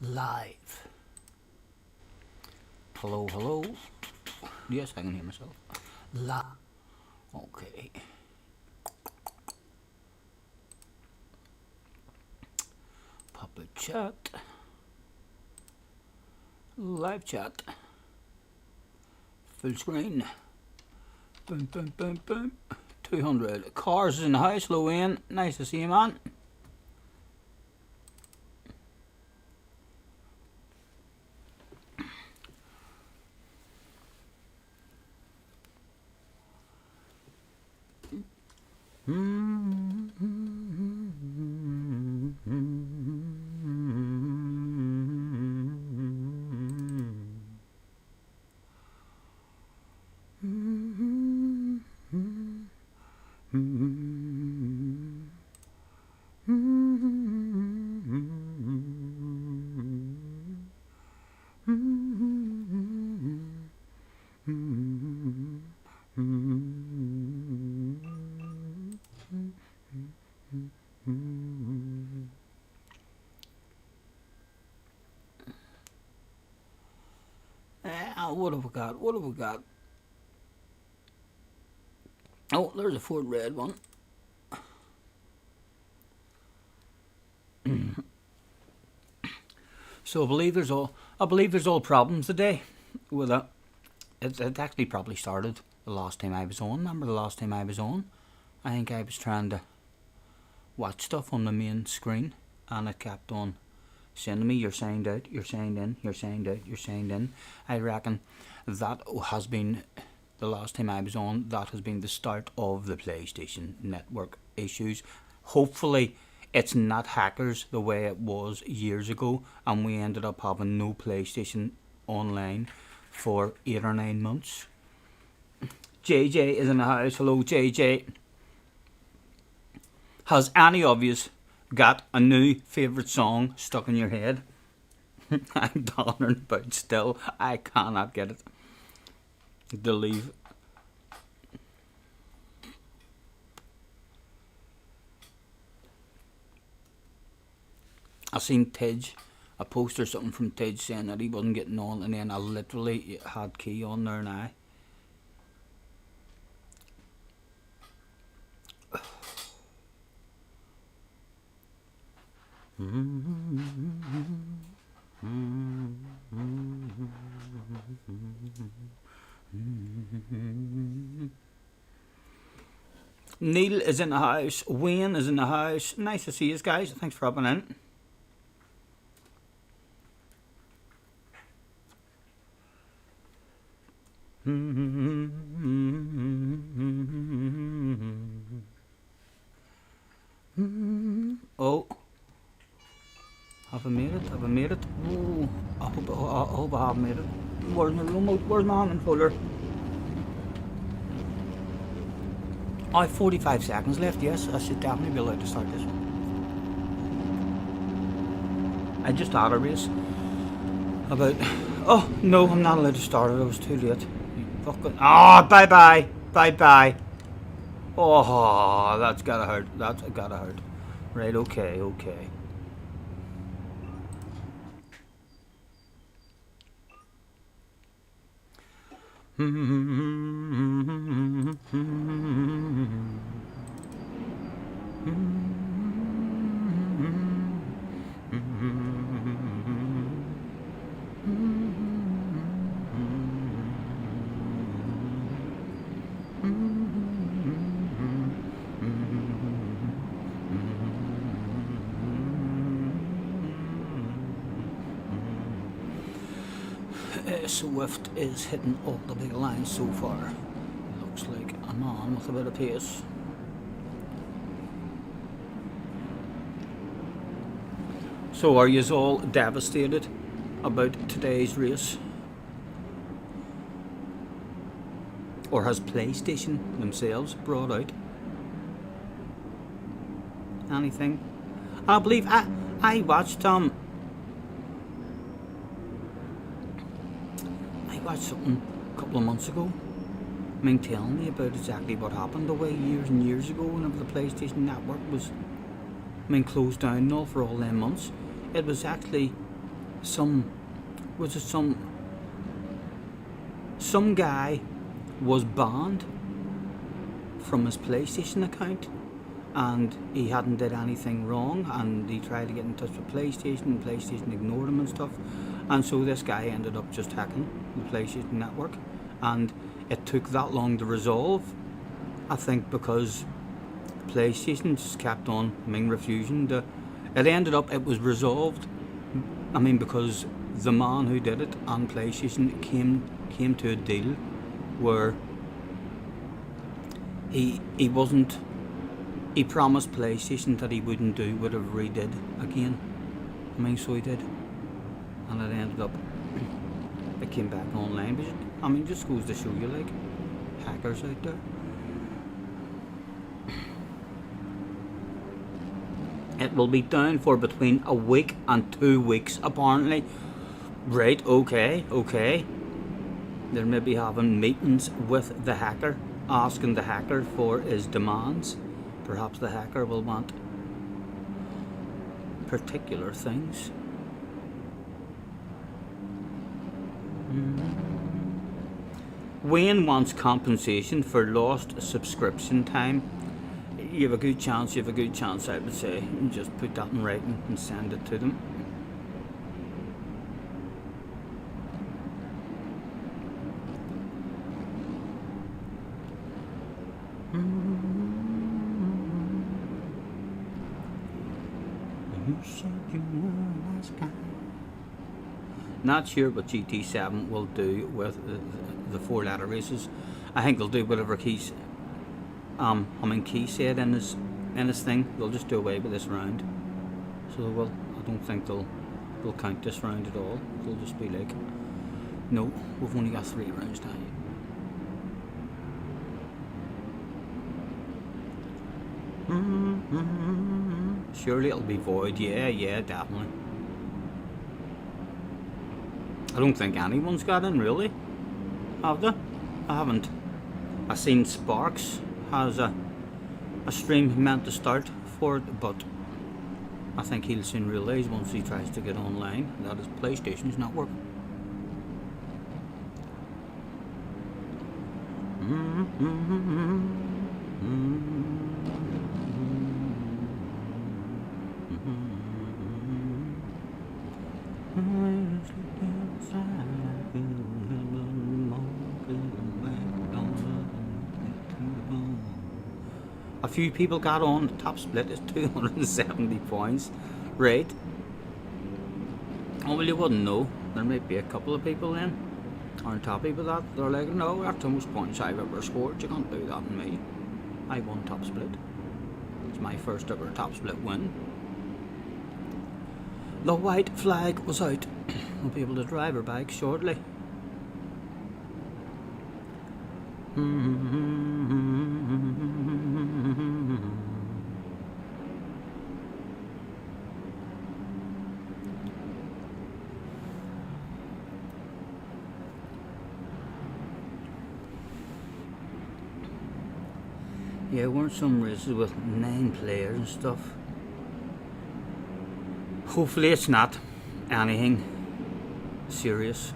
Live. Hello, hello. Yes, I can hear myself. Okay. Public chat. Live chat. Full screen. Boom, boom, boom, boom. 200. Cars in the house. Hello, Ian. Nice to see you, man. What have we got? What have we got? Oh, there's a Ford red one. So I believe there's all problems today with it. It actually probably started the last time I was on. Remember the last time I was on? I think I was trying to watch stuff on the main screen, and it kept on saying to me, "You're signed out, you're signed in, you're signed out, you're signed in." I reckon that has been the last time I was on. That has been the start of the PlayStation Network issues. Hopefully it's not hackers the way it was years ago, and we ended up having no PlayStation online for 8 or 9 months. JJ is in the house. Hello, JJ. Has any of you got a new favourite song stuck in your head? I'm dollering about still. I cannot get it to leave. I seen Tidge, a post or something from Tidge saying that he wasn't getting on, and then I literally had Key on there now. Neil is in the house. Wayne is in the house. Nice to see you guys. Thanks for hopping in. Oh, have I made it? Have I made it? Oh, I hope I have made it. Where's my remote? Where's my hand folder? I have 45 seconds left. Yes, I should definitely be allowed to start this one. I just had a race about. Oh no, I'm not allowed to start it. I was too late. Fucking. Ah, bye bye, bye bye. Oh, that's gotta hurt. That's gotta hurt. Right, okay, okay. Swift is hitting all the big lines so far. Looks like a man with a bit of pace. So are you all devastated about today's race? Or has PlayStation themselves brought out anything? I believe I watched something a couple of months ago. I mean, telling me about exactly what happened away years and years ago whenever the PlayStation Network was, closed down and all for all them months. It was actually some some guy was banned from his PlayStation account, and he hadn't did anything wrong, and he tried to get in touch with PlayStation, and PlayStation ignored him and stuff, and so this guy ended up just hacking the PlayStation network, and it took that long to resolve, I think, because PlayStation just kept on refusing to. It was resolved, because the man who did it and PlayStation came to a deal where he promised PlayStation that he wouldn't do whatever he did again. So he did, and it ended up it came back online. But it just goes to show you, like, hackers out there. It will be down for between a week and 2 weeks, apparently. Right, okay. They're maybe having meetings with the hacker, asking the hacker for his demands. Perhaps the hacker will want particular things. Wayne wants compensation for lost subscription time. You have a good chance, I would say. And just put that in writing and send it to them. Not sure what GT7 will do with the 4-letter races. I think they'll do whatever Keith said in his thing. They'll just do away with this round. So they will. I don't think they'll count this round at all. They'll just be like, no, we've only got 3 rounds now. Surely it'll be void. Yeah, definitely. I don't think anyone's got in, really. Have they? I haven't. I seen Sparks has a stream meant to start for it, but I think he'll soon realise once he tries to get online that his PlayStation's not working. A few people got on. The top split is 270 points. Right. Oh, well, you wouldn't know. There might be a couple of people then aren't happy with that. They're like, no, that's the most points I've ever scored. You can't do that in me. I won top split. It's my first ever top split win. The white flag was out. We'll be able to drive her back shortly. Yeah, weren't some races with 9 players and stuff. Hopefully it's not anything serious.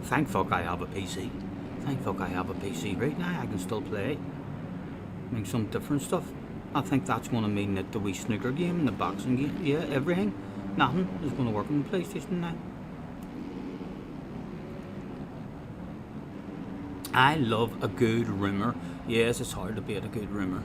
Thank fuck I have a PC. Right now I can still play. Make some different stuff. I think that's going to mean that the wee snooker game and the boxing game, yeah, everything, nothing is going to work on the PlayStation now. I love a good rimmer. Yes, it's hard to beat a good rimmer.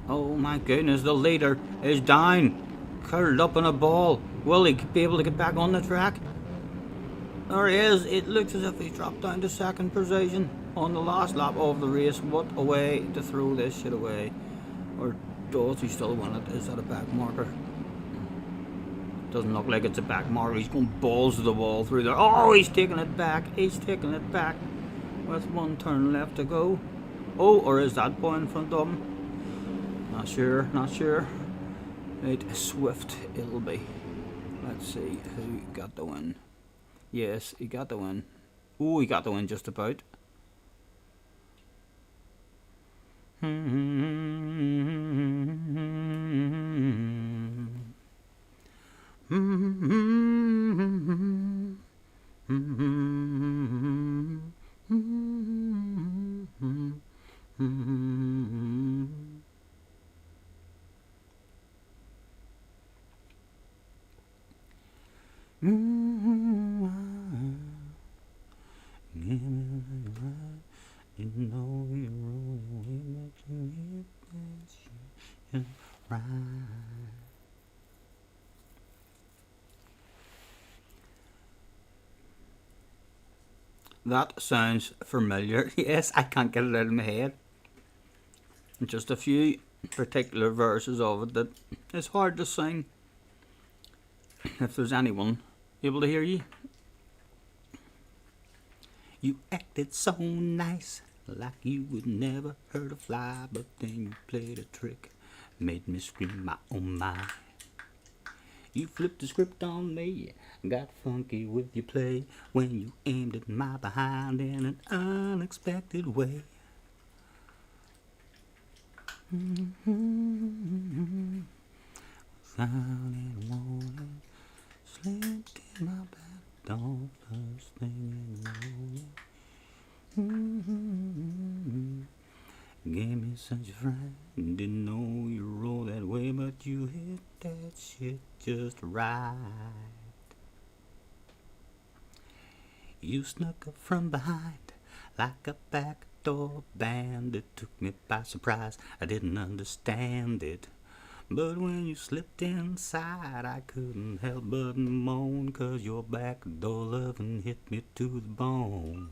Oh my goodness, the leader is down, curled up in a ball. Will he be able to get back on the track? There he is. It looks as if he's dropped down to second position on the last lap of the race. What a way to throw this shit away. Or does he still win it? Is that a back marker? Doesn't look like it's a back marker. He's going balls to the wall through there. Oh, he's taking it back. With one turn left to go. Oh, or is that boy in front of him? Not sure. Right, swift it'll be. Let's see who got the win. Yes, he got the win. Oh, he got the win just about. You know you're only making it right. That sounds familiar. Yes, I can't get it out of my head. Just a few particular verses of it that is hard to sing. If there's anyone able to hear you. You acted so nice, like you would never hurt a fly, but then you played a trick, made me scream my oh my. You flipped the script on me, got funky with your play, when you aimed at my behind in an unexpected way. Silent morning, slipped in my back door first thing in the morning. Gave me such a fright, didn't know you rolled that way, but you hit that shit just right. You snuck up from behind like a backdoor bandit, took me by surprise, I didn't understand it. But when you slipped inside, I couldn't help but moan, 'cause your backdoor loving hit me to the bone.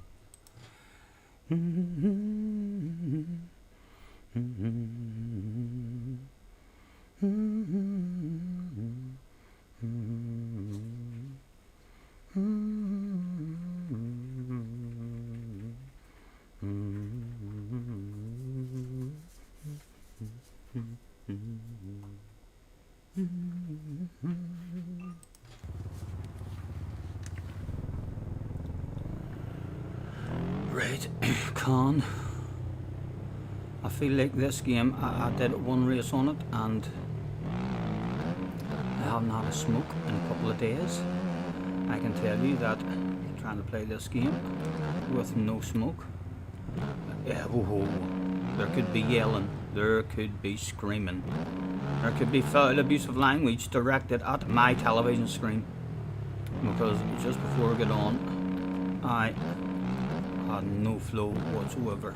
Right, Con. I feel like this game, I did one race on it and I haven't had a smoke in a couple of days. I can tell you that trying to play this game with no smoke, there could be yelling, there could be screaming, there could be foul abusive language directed at my television screen, because just before I got on, I had no flow whatsoever.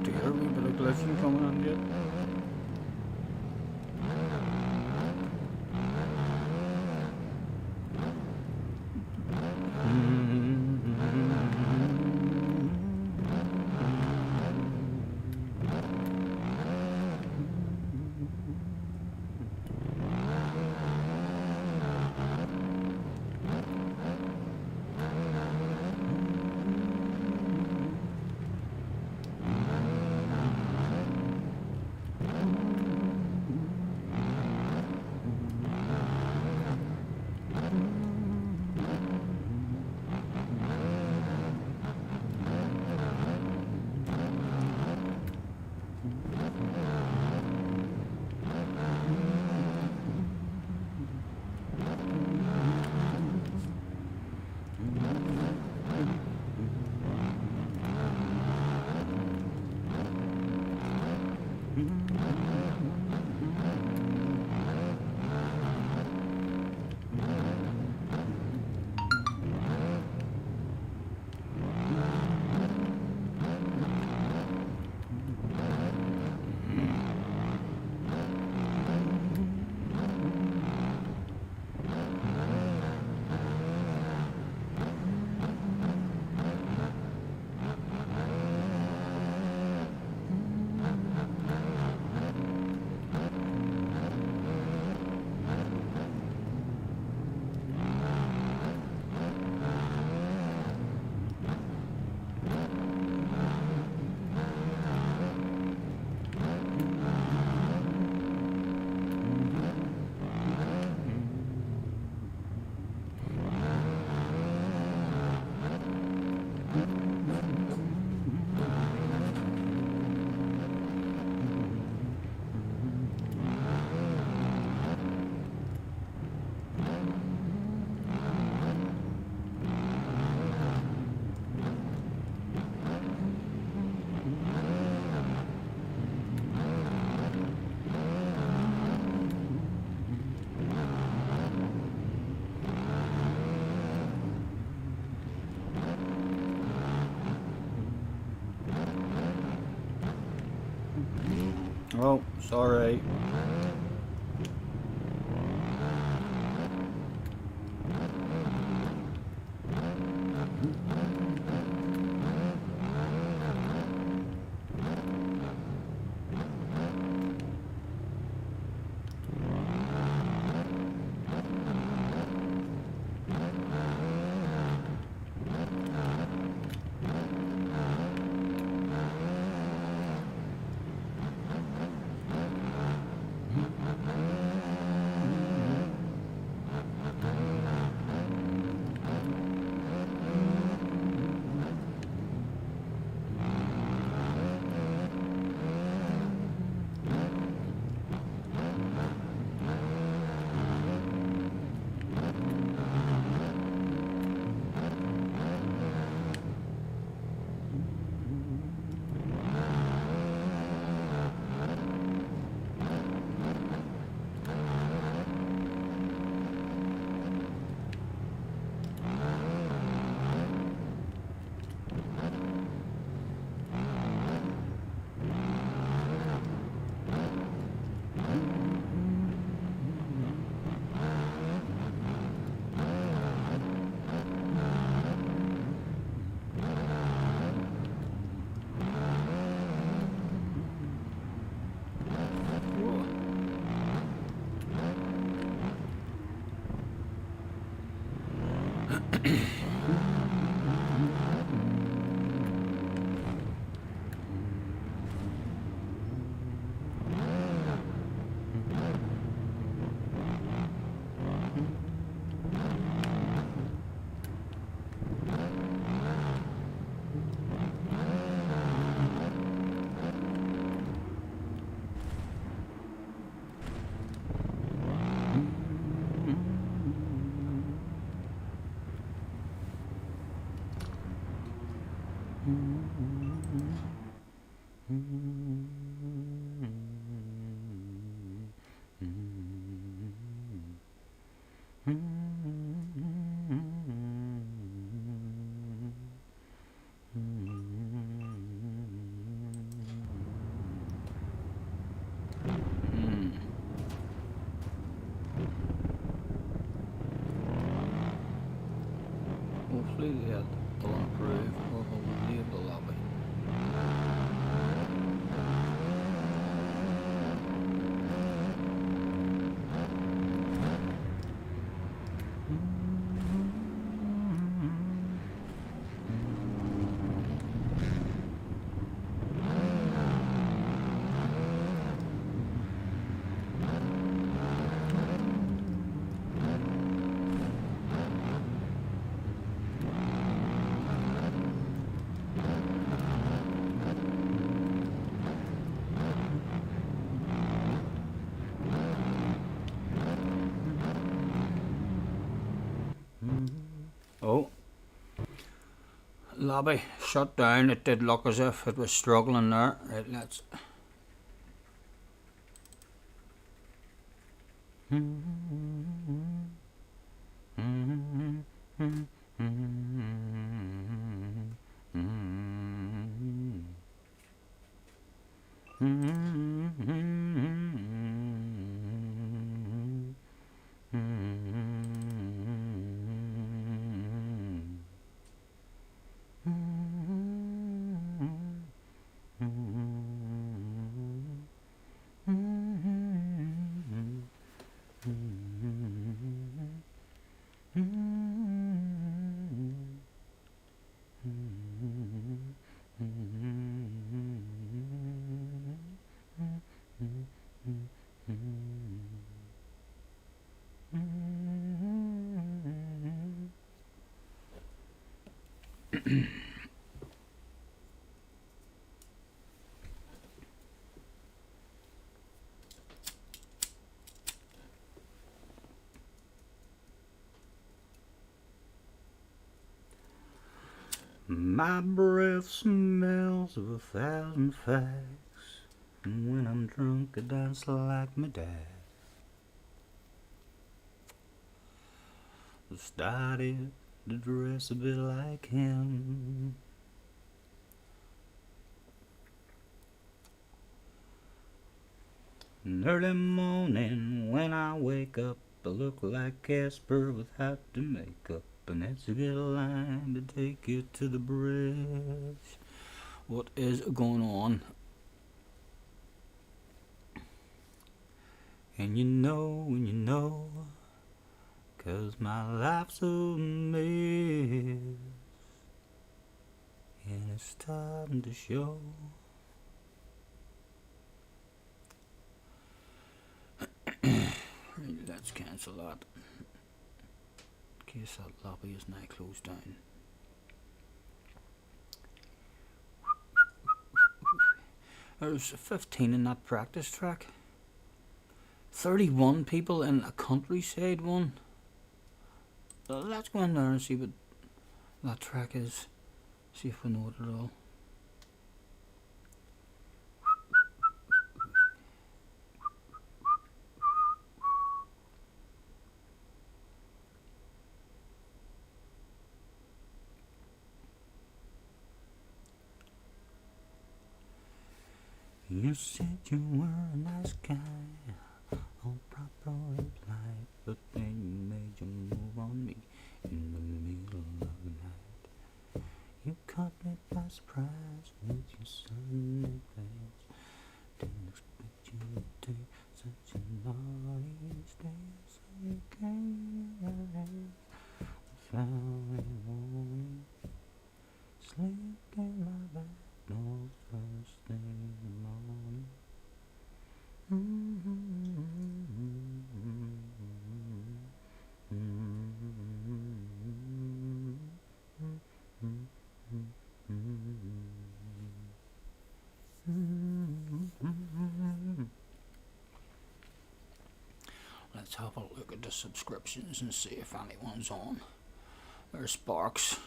Dear, we bit of glisten coming on yet. Oh, sorry. Hopefully they'll approve or will leave the lobby. Oh, lobby shut down. It did look as if it was struggling there. Right, let's. My breath smells of 1,000 facts, and when I'm drunk I dance like my dad. Started to dress a bit like him. In early morning when I wake up, I look like Casper without the makeup, and that's a good line to take you to the bridge. What is going on? And you know, 'cause my life's a mess, and it's starting to show. Let's cancel that, in case that lobby is now closed down. There's 15 in that practice track. 31 people in a countryside one. Let's go in there and see what that track is. See if we know it at all. You said you were a nice guy, all proper and polite, but then you made your move on me in the middle of the night. You caught me by surprise with your sudden advance. Didn't expect you to take such a naughty stance. So you came around without any warning, slipped in my back door first thing in the morning. Let's have a look at the subscriptions and see if anyone's on. There's Sparks.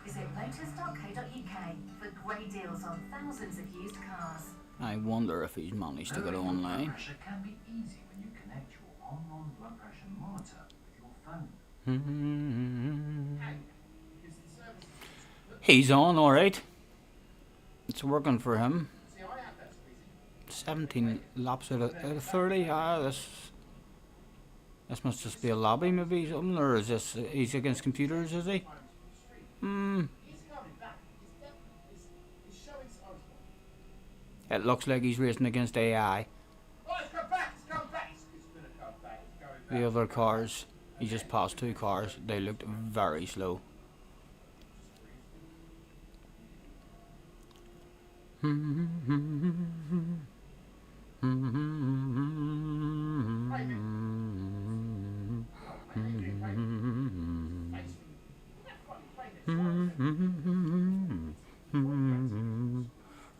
Visit motors.co.uk for great deals on thousands of used cars. I wonder if he's managed to get online. Blood pressure can be easy when you connect your on blood pressure monitor with your phone. He's on, alright. It's working for him. 17 laps out of 30. This must just be a lobby, maybe something, or is this he's against computers? Is he? It looks like he's racing against AI. The other cars, he just passed 2 cars. They looked very slow.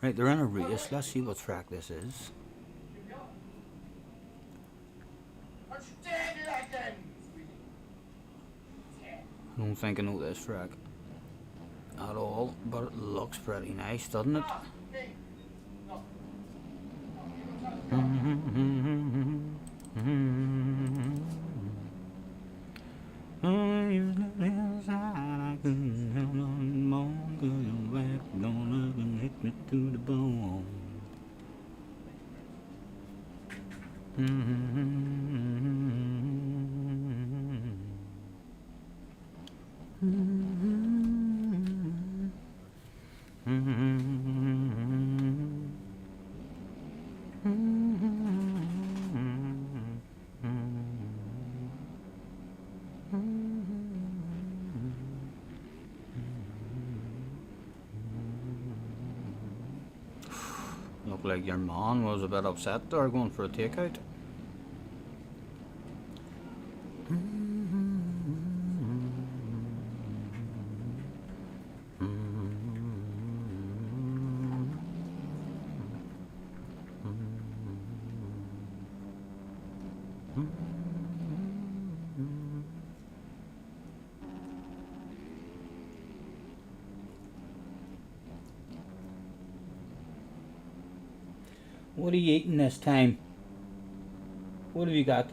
Right, they're in a race. Let's see what track this is. I don't think I know this track at all, but it looks pretty nice, doesn't it? I couldn't help no more, 'cause your back gonna hit me to the bone. Looked like your man was a bit upset there going for a takeout. What are you eating this time? What have you got?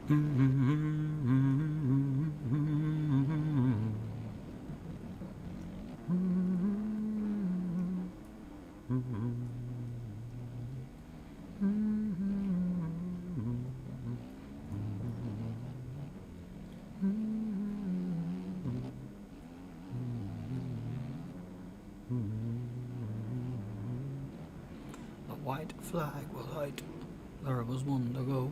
The white flag will out. There was one to go.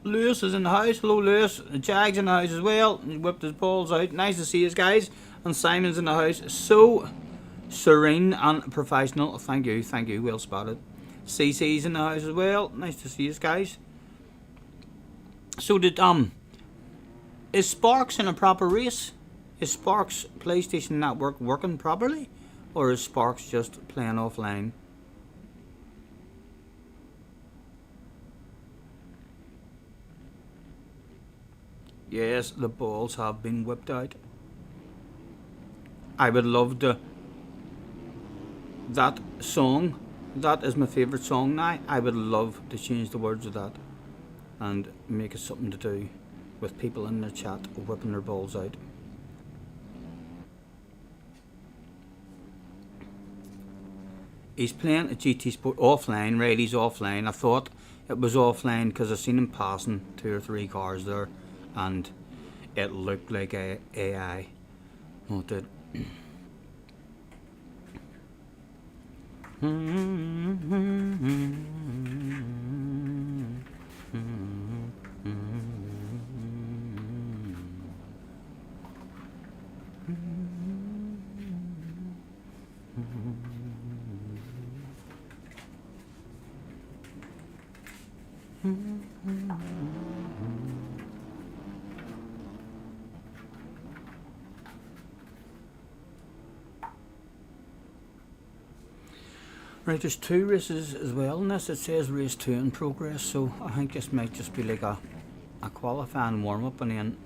Lewis is in the house. Hello, Lewis. Jag's in the house as well. He whipped his balls out. Nice to see you guys. And Simon's in the house. So serene and professional. Thank you. Thank you. Well spotted. CC's in the house as well. Nice to see you guys. So did is Sparks in a proper race? Is Sparks PlayStation Network working properly? Or is Sparks just playing offline? Yes, the balls have been whipped out. I would love to. That song, that is my favourite song now. I would love to change the words of that and make it something to do with people in the chat whipping their balls out. He's playing a GT Sport offline, right? He's offline. I thought it was offline because I seen him passing 2 or 3 cars there. And it looked like a AI. Oh, it did. Right, there's 2 races as well in this. It says race 2 in progress, so I think this might just be like a qualifying warm-up and then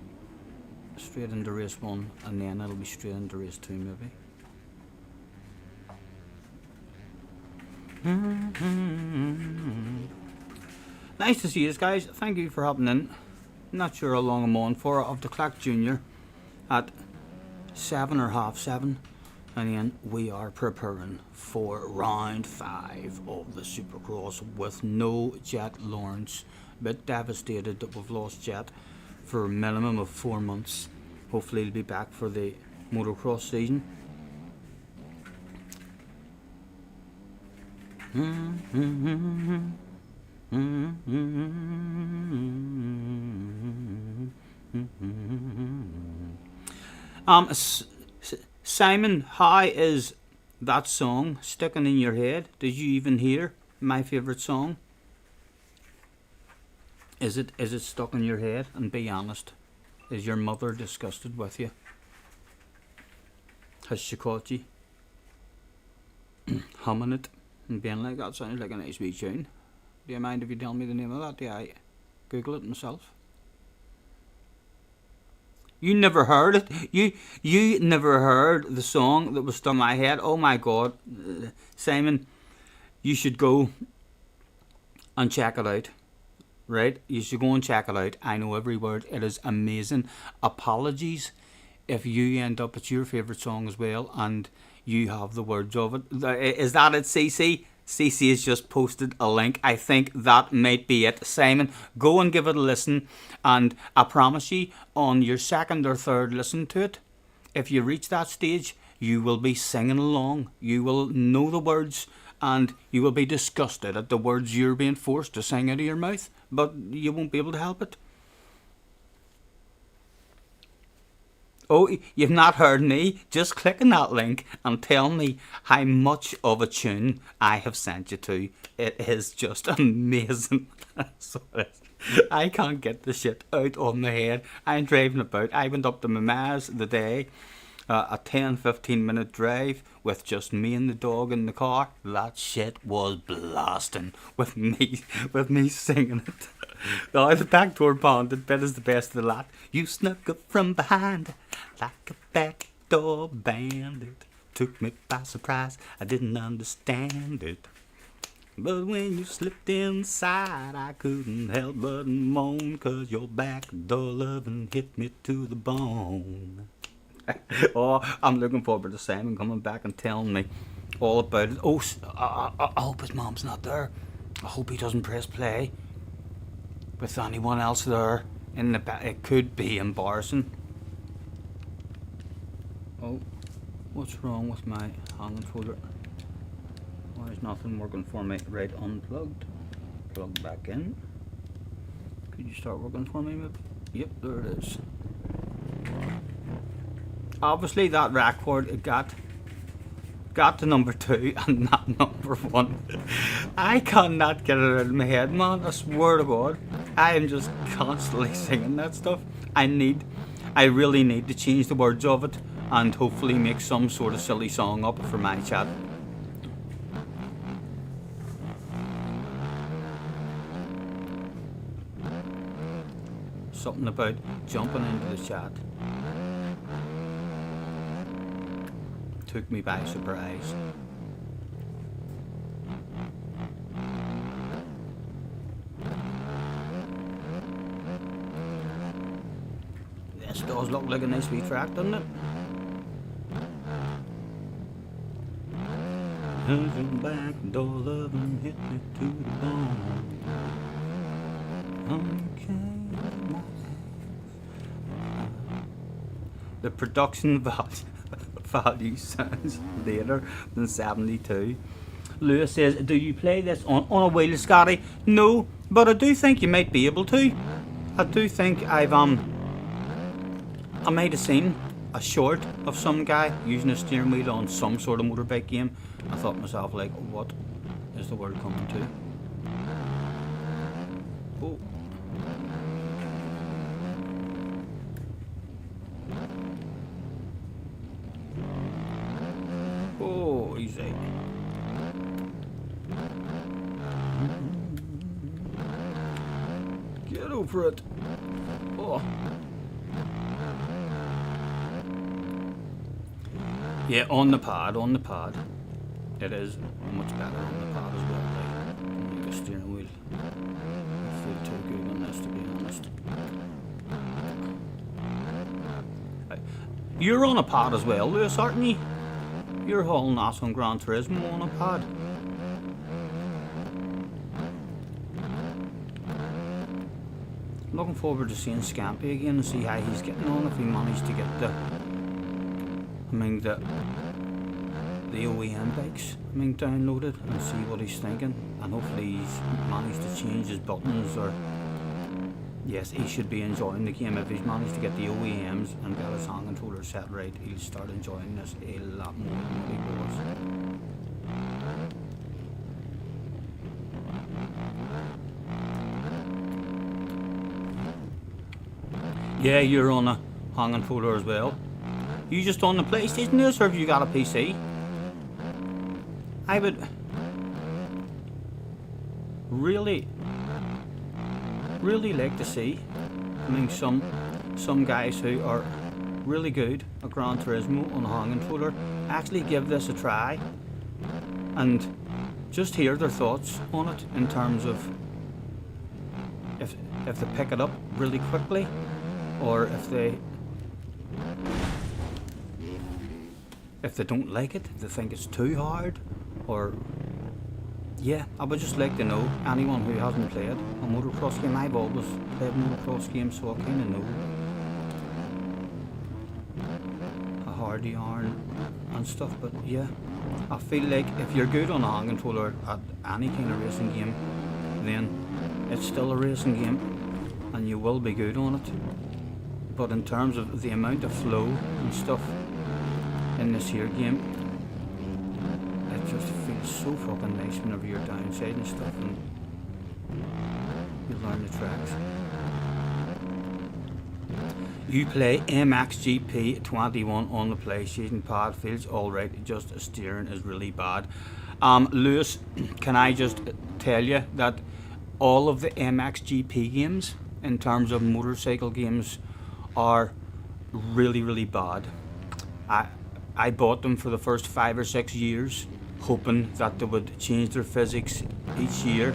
straight into race 1 and then it'll be straight into race 2 maybe. Nice to see you guys. Thank you for hopping in. Not sure how long I'm on for. Off the clock junior at 7 or half 7. And then we are preparing for round 5 of the Supercross with no Jet Lawrence. A bit devastated that we've lost Jet for a minimum of 4 months. Hopefully he'll be back for the motocross season. Simon, how is that song sticking in your head? Did you even hear my favourite song? Is it stuck in your head? And be honest, is your mother disgusted with you? Has she caught you humming it and being like, that sounds like a nice wee tune? Do you mind if you tell me the name of that? Do I Google it myself? You never heard it? You never heard the song that was stuck in my head? Oh my God. Simon, you should go and check it out. Right? You should go and check it out. I know every word. It is amazing. Apologies if you end up, it's your favourite song as well and you have the words of it. Is that it, CC? CC has just posted a link. I think that might be it. Simon, go and give it a listen, and I promise you, on your second or third listen to it, if you reach that stage, you will be singing along. You will know the words, and you will be disgusted at the words you're being forced to sing out of your mouth, but you won't be able to help it. Oh, you've not heard me? Just click on that link and tell me how much of a tune I have sent you to. It is just amazing. I can't get the shit out of my head. I'm driving about. I went up to my ma's the day, a 10-15 minute drive with just me and the dog in the car. That shit was blasting with me singing it. Oh, the backdoor bandit bit is the best of the lot. You snuck up from behind like a backdoor bandit. Took me by surprise, I didn't understand it. But when you slipped inside, I couldn't help but moan, 'cause your backdoor loving hit me to the bone. Oh, I'm looking forward to Simon coming back and telling me all about it. Oh, I hope his mom's not there. I hope he doesn't press play with anyone else there in the back. It could be embarrassing. Oh, what's wrong with my hanging folder? Why is nothing working for me? Right, unplugged. Plug back in. Could you start working for me, maybe? Yep, there it is. Obviously that record it got to number 2 and not number 1. I cannot get it out of my head, man. I swear to God. I am just constantly singing that stuff. I really need to change the words of it and hopefully make some sort of silly song up for my chat. Something about jumping into the chat took me by surprise. This does look like a nice wee track, doesn't it? Back door loving hit me to the bone. Okay. The production value sounds later than 72. Lewis says, do you play this on a wheel, Scotty? No, but I do think you might be able to. I do think I might have seen a short of some guy using a steering wheel on some sort of motorbike game. I thought to myself, like, what is the world coming to? Oh. Oh, easy. Get over it. Oh. Yeah, on the pad. It is much better on the pad as well. Like the steering wheel. I feel too good on this, to be honest. You're on a pad as well, Lewis, aren't you? You're hauling ass on Gran Turismo on a pad. Looking forward to seeing Scampy again and see how he's getting on, if he managed to get the OEM bikes downloaded, and see what he's thinking, and hopefully he's managed to change his buttons, or yes, he should be enjoying the game. If he's managed to get the OEMs and get his hand controller set right, he'll start enjoying this a lot more than what he was. Yeah, you're on a hanging folder as well. You just on the PlayStation this, or have you got a PC? I would really like to see, I mean, some guys who are really good at Gran Turismo on a hand controller actually give this a try and just hear their thoughts on it in terms of if they pick it up really quickly, or if they don't like it, if they think it's too hard, or yeah, I would just like to know, anyone who hasn't played a motocross game. I've always played motocross games, so I kind of know how hard they are and stuff, but yeah, I feel like if you're good on a hand controller at any kind of racing game, then it's still a racing game and you will be good on it. But in terms of the amount of flow and stuff in this here game, it just feels so fucking nice whenever you're downside and stuff and you learn the tracks. You play MXGP 21 on the PlayStation pad, feels alright, just steering is really bad. Lewis, can I just tell you that all of the MXGP games, in terms of motorcycle games, are really bad. I bought them for the first 5 or 6 years, hoping that they would change their physics each year.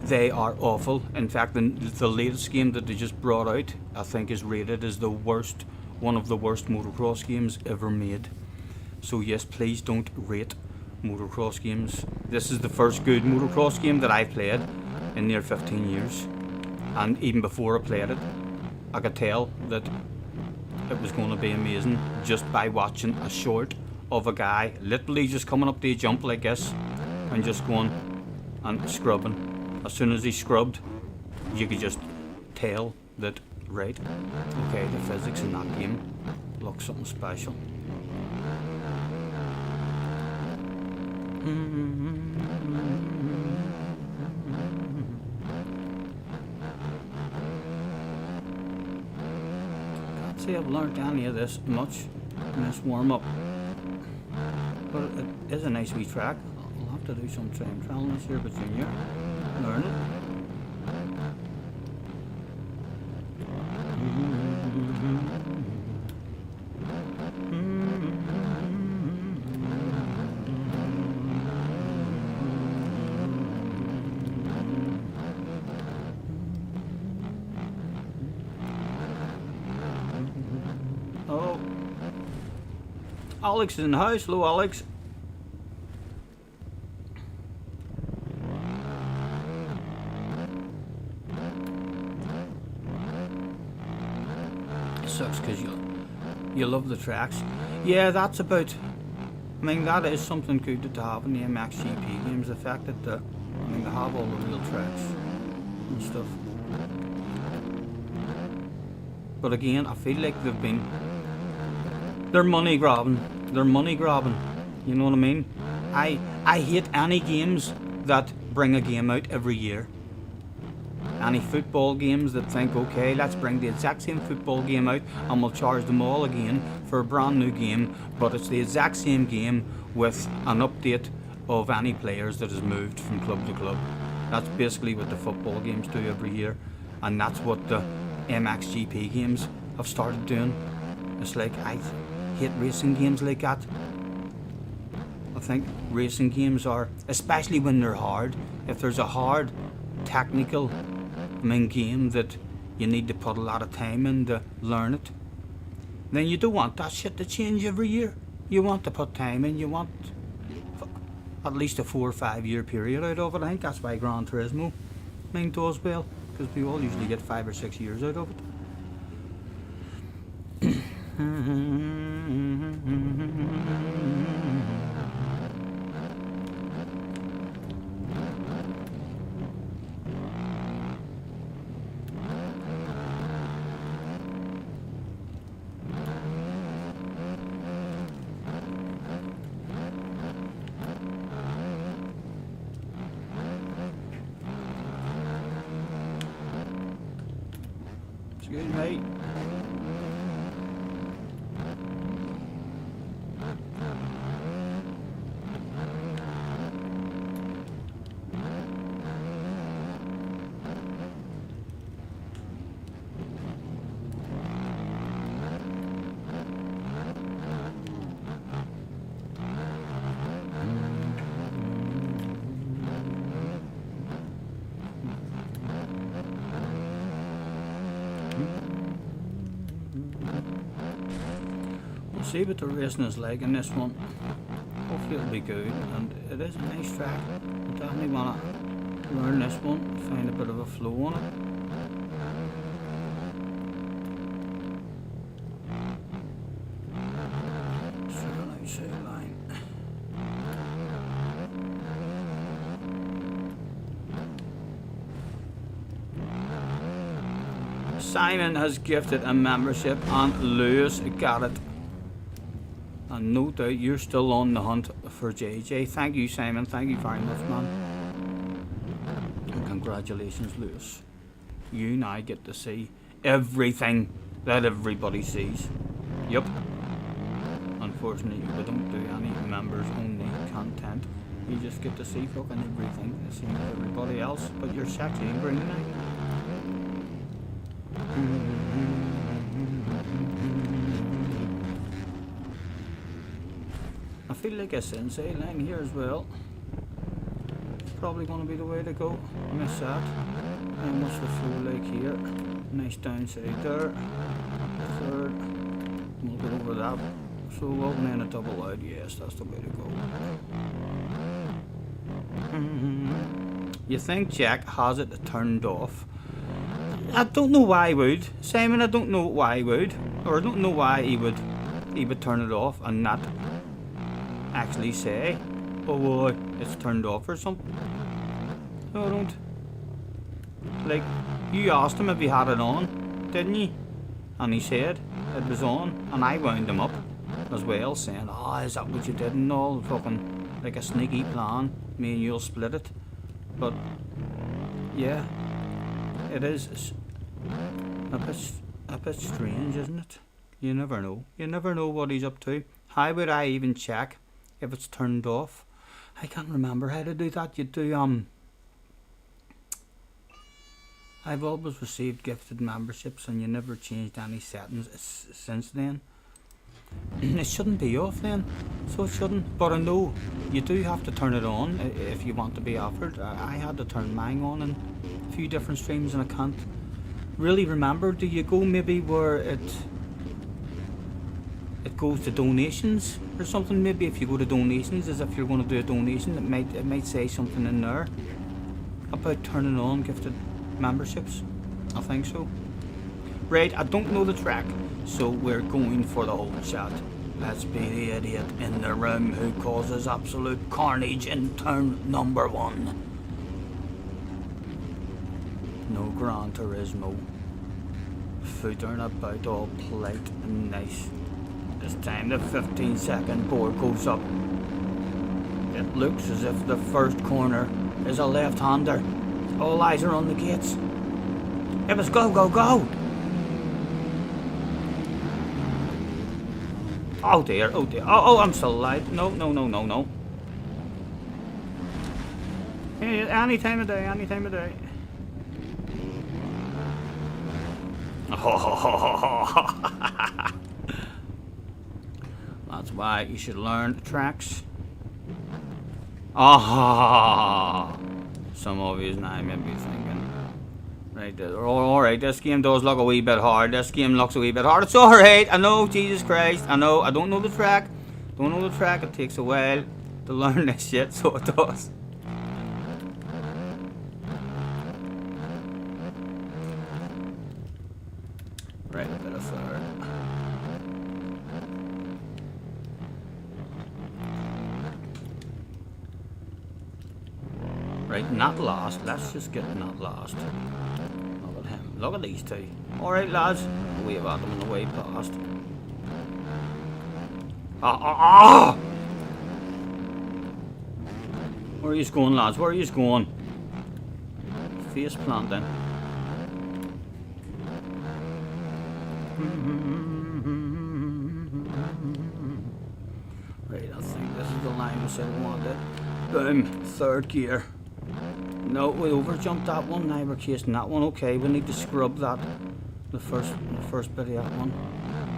They are awful. In fact, the latest game that they just brought out, I think, is rated as one of the worst motocross games ever made. So yes, please don't rate motocross games. This is the first good motocross game that I've played in near 15 years. And even before I played it, I could tell that it was going to be amazing just by watching a short of a guy literally just coming up to a jump like this and just going and scrubbing. As soon as he scrubbed, you could just tell that, right, okay, the physics in that game look something special. Can't say I've learnt any of this much in this warm-up, but it is a nice wee track. I'll have to do some time trialing this here, but Junior, learn it. Oh, Alex is in the house. Hello, Alex. It sucks because you love the tracks. Yeah, that's about. I mean, that is something good to have in the MXGP games. The fact that they have all the real tracks and stuff. But again, I feel like they're money grabbing. They're money grabbing. You know what I mean? I hate any games that bring a game out every year. Any football games that think, okay, let's bring the exact same football game out and we'll charge them all again for a brand new game, but it's the exact same game with an update of any players that has moved from club to club. That's basically what the football games do every year, and that's what the MXGP games have started doing. It's like, I hate racing games like that. I think racing games are, especially when they're hard, if there's a hard technical game that you need to put a lot of time in to learn it, then you don't want that shit to change every year. You want to put time in, you want at least a 4 or 5 year period out of it. I think that's why Gran Turismo does well, because we all usually get 5 or 6 years out of it. It's good, mate. see what the racing is like in this one. Hopefully it'll be good, and it is a nice track. I definitely want to learn this one, find a bit of a flow on it. Outside line. Simon has gifted a membership and Lewis got it. And no doubt you're still on the hunt for JJ. Thank you, Simon. Thank you very much, man. And congratulations, Lewis. You now get to see everything that everybody sees. Yup. Unfortunately, we don't do any members only content. You just get to see fucking everything, the same as everybody else, but you're sexy and green now. I feel like a sensei line here as well. It's probably going to be the way to go. Miss that. And what's the flow like here? Nice downside there. Third. We'll get over that. So open in a double out. Yes, that's the way to go. You think Jack has it turned off? I don't know why he would. Simon, I don't know why he would. Or I don't know why he would turn it off and not actually say, oh boy, it's turned off or something. No, I don't. Like, you asked him if he had it on, didn't you? And he said it was on, and I wound him up as well, saying, oh, is that what you did and all? Fucking like a sneaky plan, me and you'll split it. But yeah, it is a bit strange, isn't it? You never know. You never know what he's up to. How would I even check if it's turned off? I can't remember how to do that. You do I've always received gifted memberships and you never changed any settings since then. It shouldn't be off then, so it shouldn't. But I know you do have to turn it on if you want to be offered. I had to turn mine on in a few different streams and I can't really remember. Do you go maybe where it goes to donations or something? Maybe if you go to donations, as if you're going to do a donation, it might say something in there about turning on gifted memberships. I think so. Right, I don't know the track, so we're going for the whole chat. Let's be the idiot in the room who causes absolute carnage in turn number 1. No Gran Turismo. Footer about all polite and nice. This time the 15-second board goes up. It looks as if the first corner is a left-hander. All eyes are on the gates. It was go, go, go! Oh dear, oh dear. Oh, I'm still alive. No. Any time of day, any time of day. That's why you should learn tracks. Some of you now may be thinking, right, alright, this game does look a wee bit hard. This game looks a wee bit hard. It's alright, I know, Jesus Christ, I know, I don't know the track. It takes a while to learn this shit, so it does. Right, a bit of third. Right, not last. Let's just get not last. Look at him. Look at these two. Alright, lads. Wave at them on the way past. Where are you going, lads? Where are you going? Face planting. Right, I think this is the line I said I wanted. Boom, third gear. No, we overjumped that one, now we're chasing that one. Okay, we need to scrub that, the first bit of that one,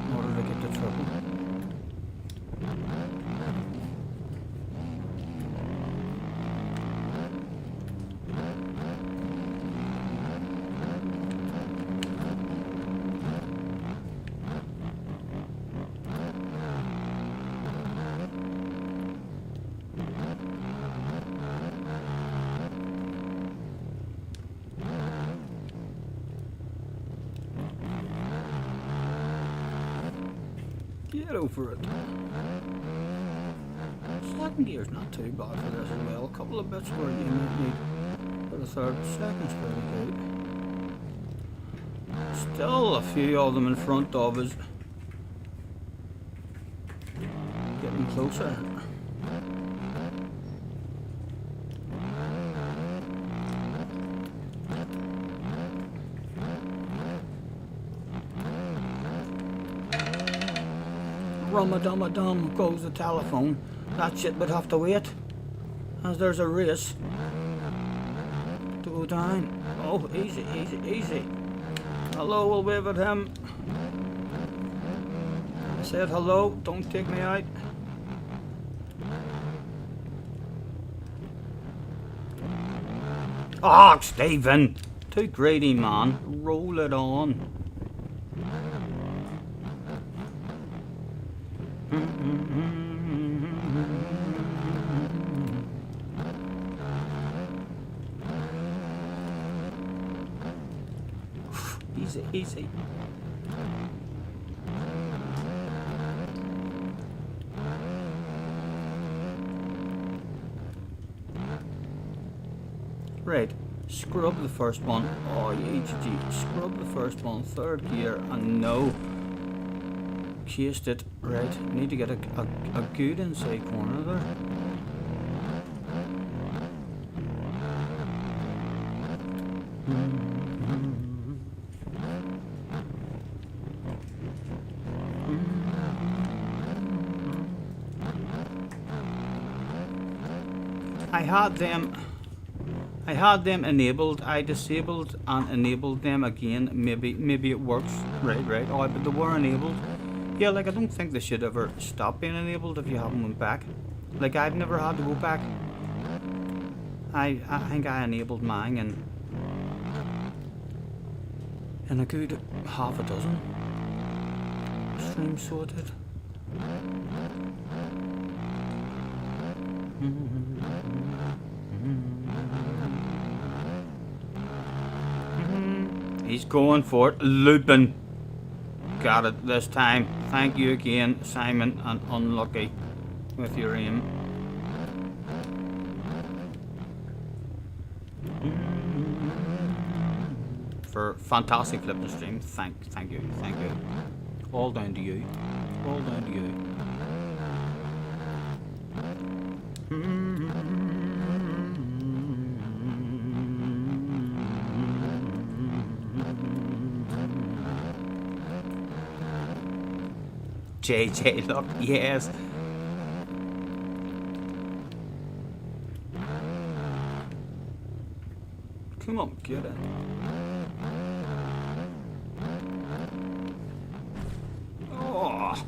in order to get the triple. Get over it. Second gear's not too bad for this as well. A couple of bits where you might need for the third. Second's pretty good. Still a few of them in front of us. Getting closer. Rum-a-dum-a-dum goes the telephone. That shit would have to wait, as there's a race to go down. Oh, easy, easy, easy. Hello, we'll wave at him. I said hello, don't take me out. Oh, Stephen! Too greedy, man. Roll it on. Easy, easy. Right, scrub the first one. Oh, you HG. Scrub the first one, third gear, and no. Cased it. Right, need to get a good inside corner there. I had them enabled. I disabled and enabled them again. Maybe it works. Right. Oh, but they were enabled. Yeah, like I don't think they should ever stop being enabled if you haven't went back. Like I've never had to go back. I think I enabled mine in a good half a dozen streams sorted. He's going for it, looping. Got it this time. Thank you again, Simon, and unlucky with your aim. For fantastic flipping stream. Thank you. All down to you. All down to you. JJ, look, yes. Come on, get it. Oh.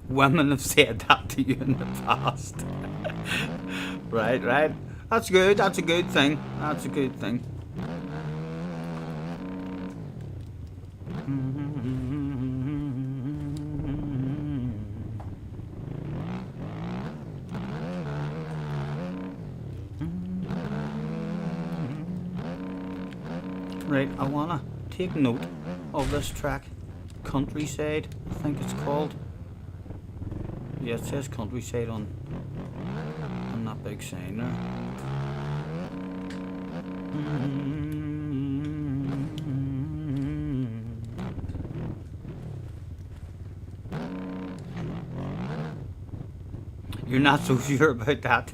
Women have said that to you in the past. Right. That's good. That's a good thing. That's a good thing. Right, I wanna take note of this track, Countryside, I think it's called. Yeah, it says Countryside on that big sign there. You're not so sure about that.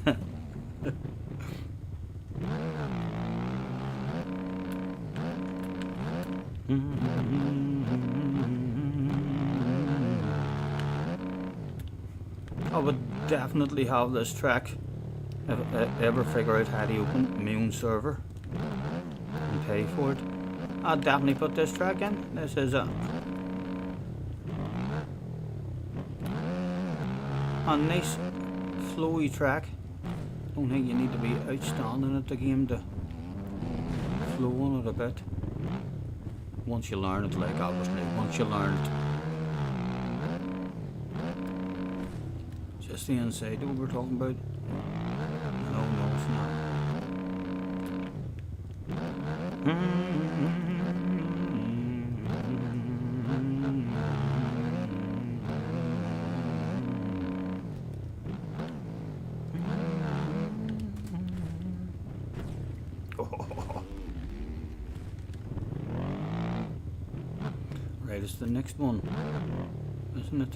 I would definitely have this track if I ever figure out how to open my own server and pay for it. I'd definitely put this track in. This is a nice flowy track. Don't think you need to be outstanding at the game to flow on it a bit. Once you learn it, like obviously, once you learn it. Just the inside that we were talking about. No, it's not. is the next one, isn't it?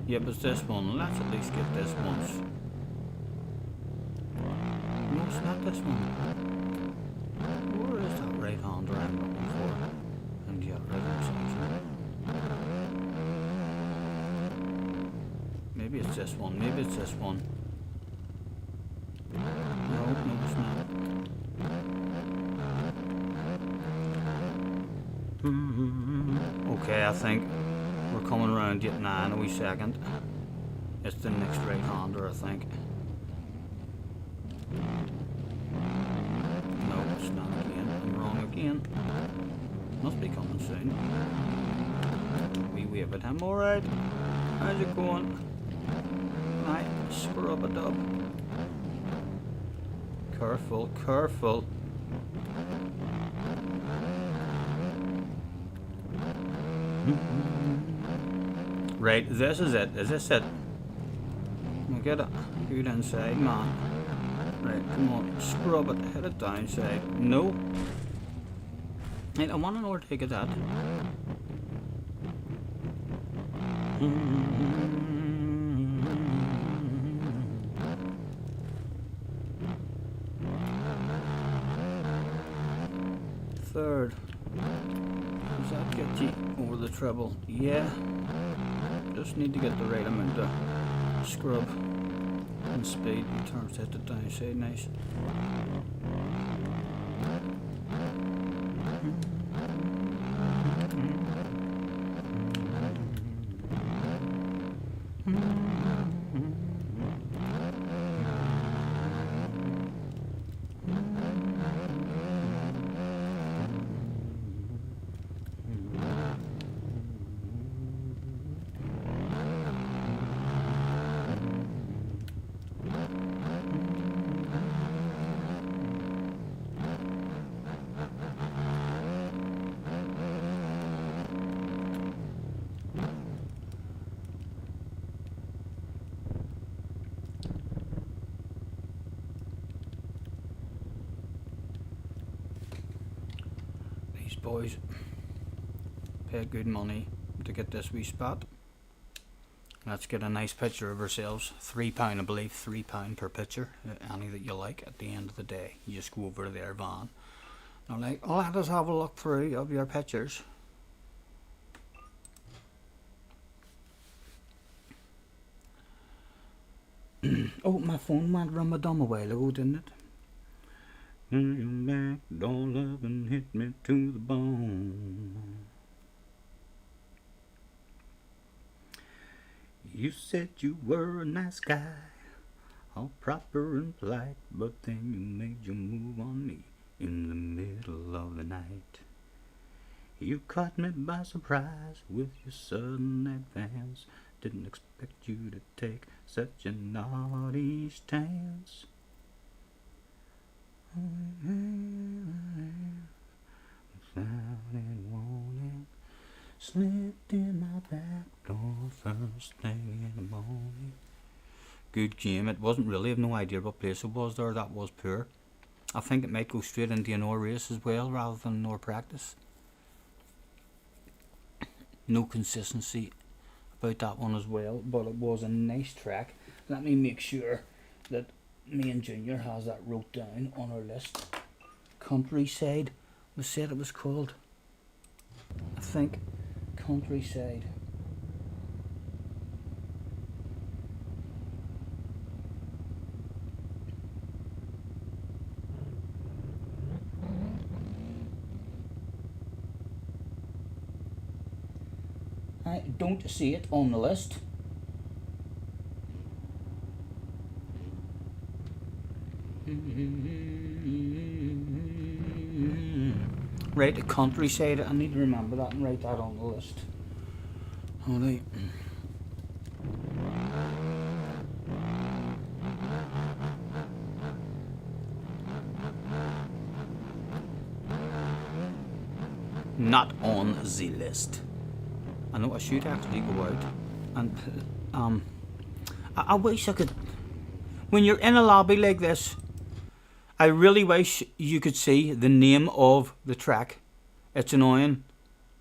Yep, it's this one. Let's at least get this once. No, it's not this one. Where is that right-hander I'm looking for? And yeah, right section. Maybe it's this one. Maybe it's this one. No, it's not. Okay, I think we're coming around yet now in a wee second. It's the next right-hander, I think. No, it's not again. I'm wrong again. Must be coming soon. We wave at him. Alright. How's it going? Right, scrub a dub. Careful, careful. Right, this is it. Is this it? Can we get it? Good inside, man. Right, come on. Scrub it. Hit it downside. No. Right, I want to know where to take it at. Third. Does that get you over the treble? Yeah. Just need to get the right amount of scrub and speed. In terms to hit the downside nice. Boys paid good money to get this wee spot. Let's get a nice picture of ourselves. £3 I believe, £3 per picture, any that you like. At the end of the day you just go over to their van and I'm like, oh, let us have a look through of your pictures. Oh, my phone went run my dumb a while ago, didn't it? Your back door love and hit me to the bone. You said you were a nice guy, all proper and polite, but then you made your move on me in the middle of the night. You caught me by surprise with your sudden advance. Didn't expect you to take such a naughty stance. Found it, wanted, slipped in my back door first thing in the morning. Good game. It wasn't really. I've no idea what place it was there. That was poor. I think it might go straight into an hour race as well rather than an hour practice. No consistency about that one as well, but it was a nice track. Let me make sure that me and Junior has that wrote down on our list. Countryside was said it was called. I think Countryside. I don't see it on the list. Right, the Countryside. I need to remember that and write that on the list. Alright. Not on the list. I know I should actually go out and I wish I could. When you're in a lobby like this, I really wish you could see the name of the track. It's annoying.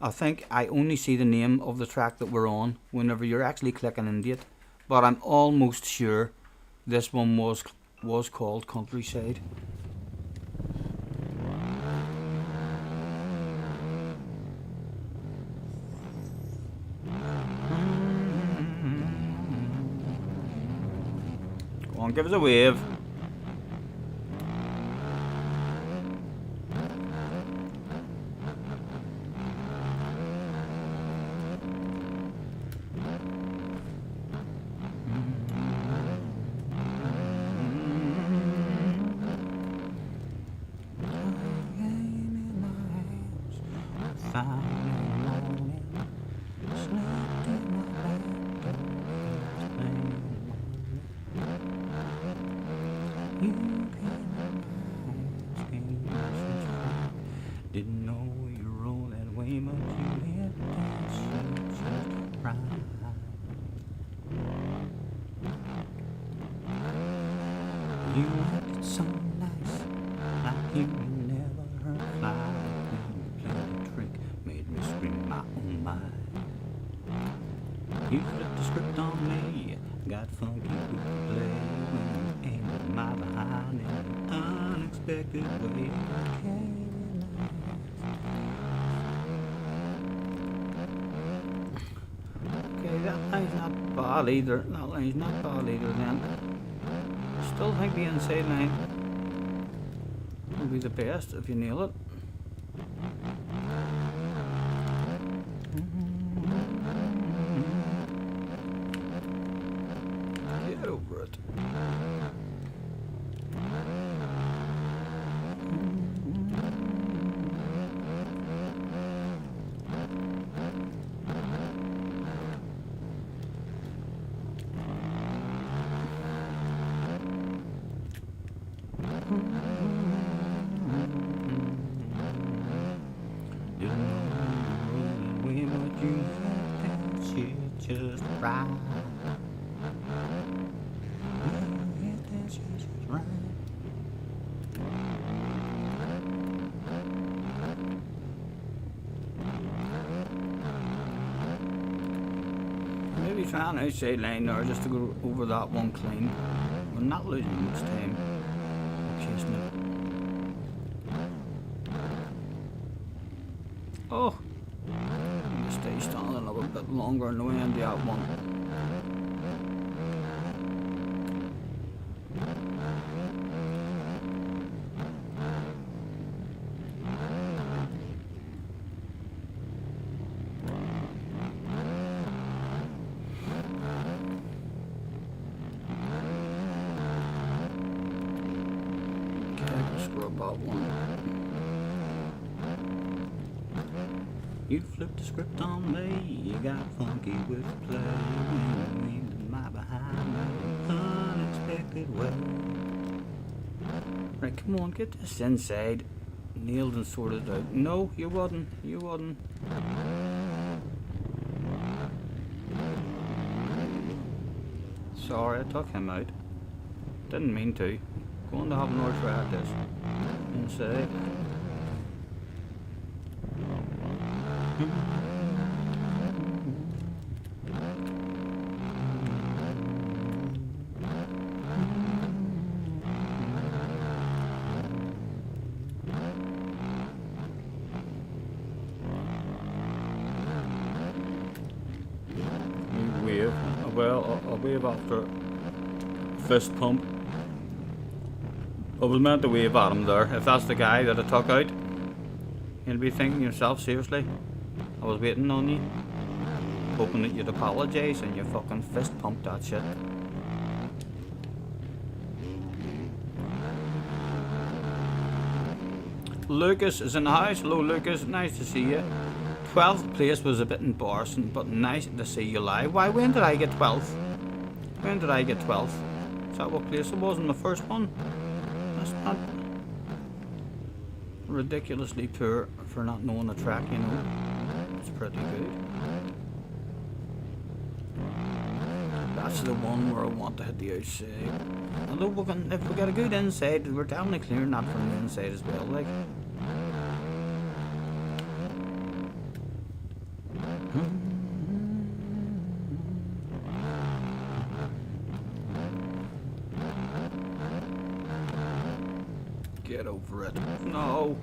I think I only see the name of the track that we're on whenever you're actually clicking into it. But I'm almost sure this one was called Countryside. Go on, give us a wave. Didn't know you roll that way, but you hit that shit just right. You acted so nice, like you never heard fly. You played a trick, made me scream my own mind. You flipped the script on me, got funky with the play. When you aimed at my behind in an unexpected way. Okay, that line's not bad either. That line's not bad either then. Still think the inside line will be the best if you nail it. Get over it. Just right. That's just right. Maybe try an outside line there just to go over that one clean. We're not losing much time. Chasing it. Oh! Stay standing a little bit longer in the way into that one. Okay, scrub that one. You flipped the script on me, you got funky with the play. When you aimed at my behind in an unexpected way. Right, come on, get this inside. Nailed and sorted out. No, you wouldn't. You wouldn't. Sorry, I took him out. Didn't mean to. Going to have another try at this. Inside. Wave. Well, a wave after fist pump. I was meant to wave at him there. If that's the guy that I took out, you'll be thinking yourself, seriously, I was waiting on you, hoping that you'd apologise, and you fucking fist pumped that shit. Lucas is in the house. Hello Lucas, nice to see you. 12th place was a bit embarrassing, but nice to see you live. Why, when did I get 12th? When did I get 12th? Is that what place it was in the first one? That's not ridiculously poor for not knowing the track, you know. It's pretty good. That's the one where I want to hit the outside. Although if we get a good inside, we're definitely clearing that from the inside as well, like. Get over it. No.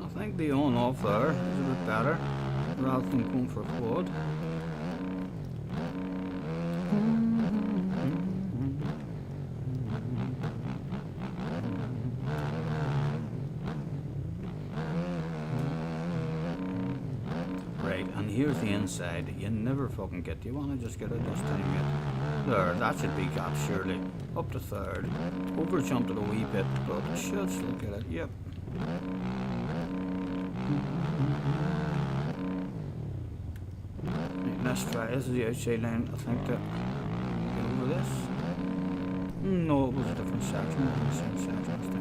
I think the on off there is a bit better rather than going for a quad. Right, and here's the inside. You never fucking get. Do you want to just get it this time yet? There, that should be gap surely. Up to third. Over jumped it a wee bit, but should still get it. Yep. Right, let's try. This is the outside line. I think that. Get over this. No, it was a different section. It was the same section.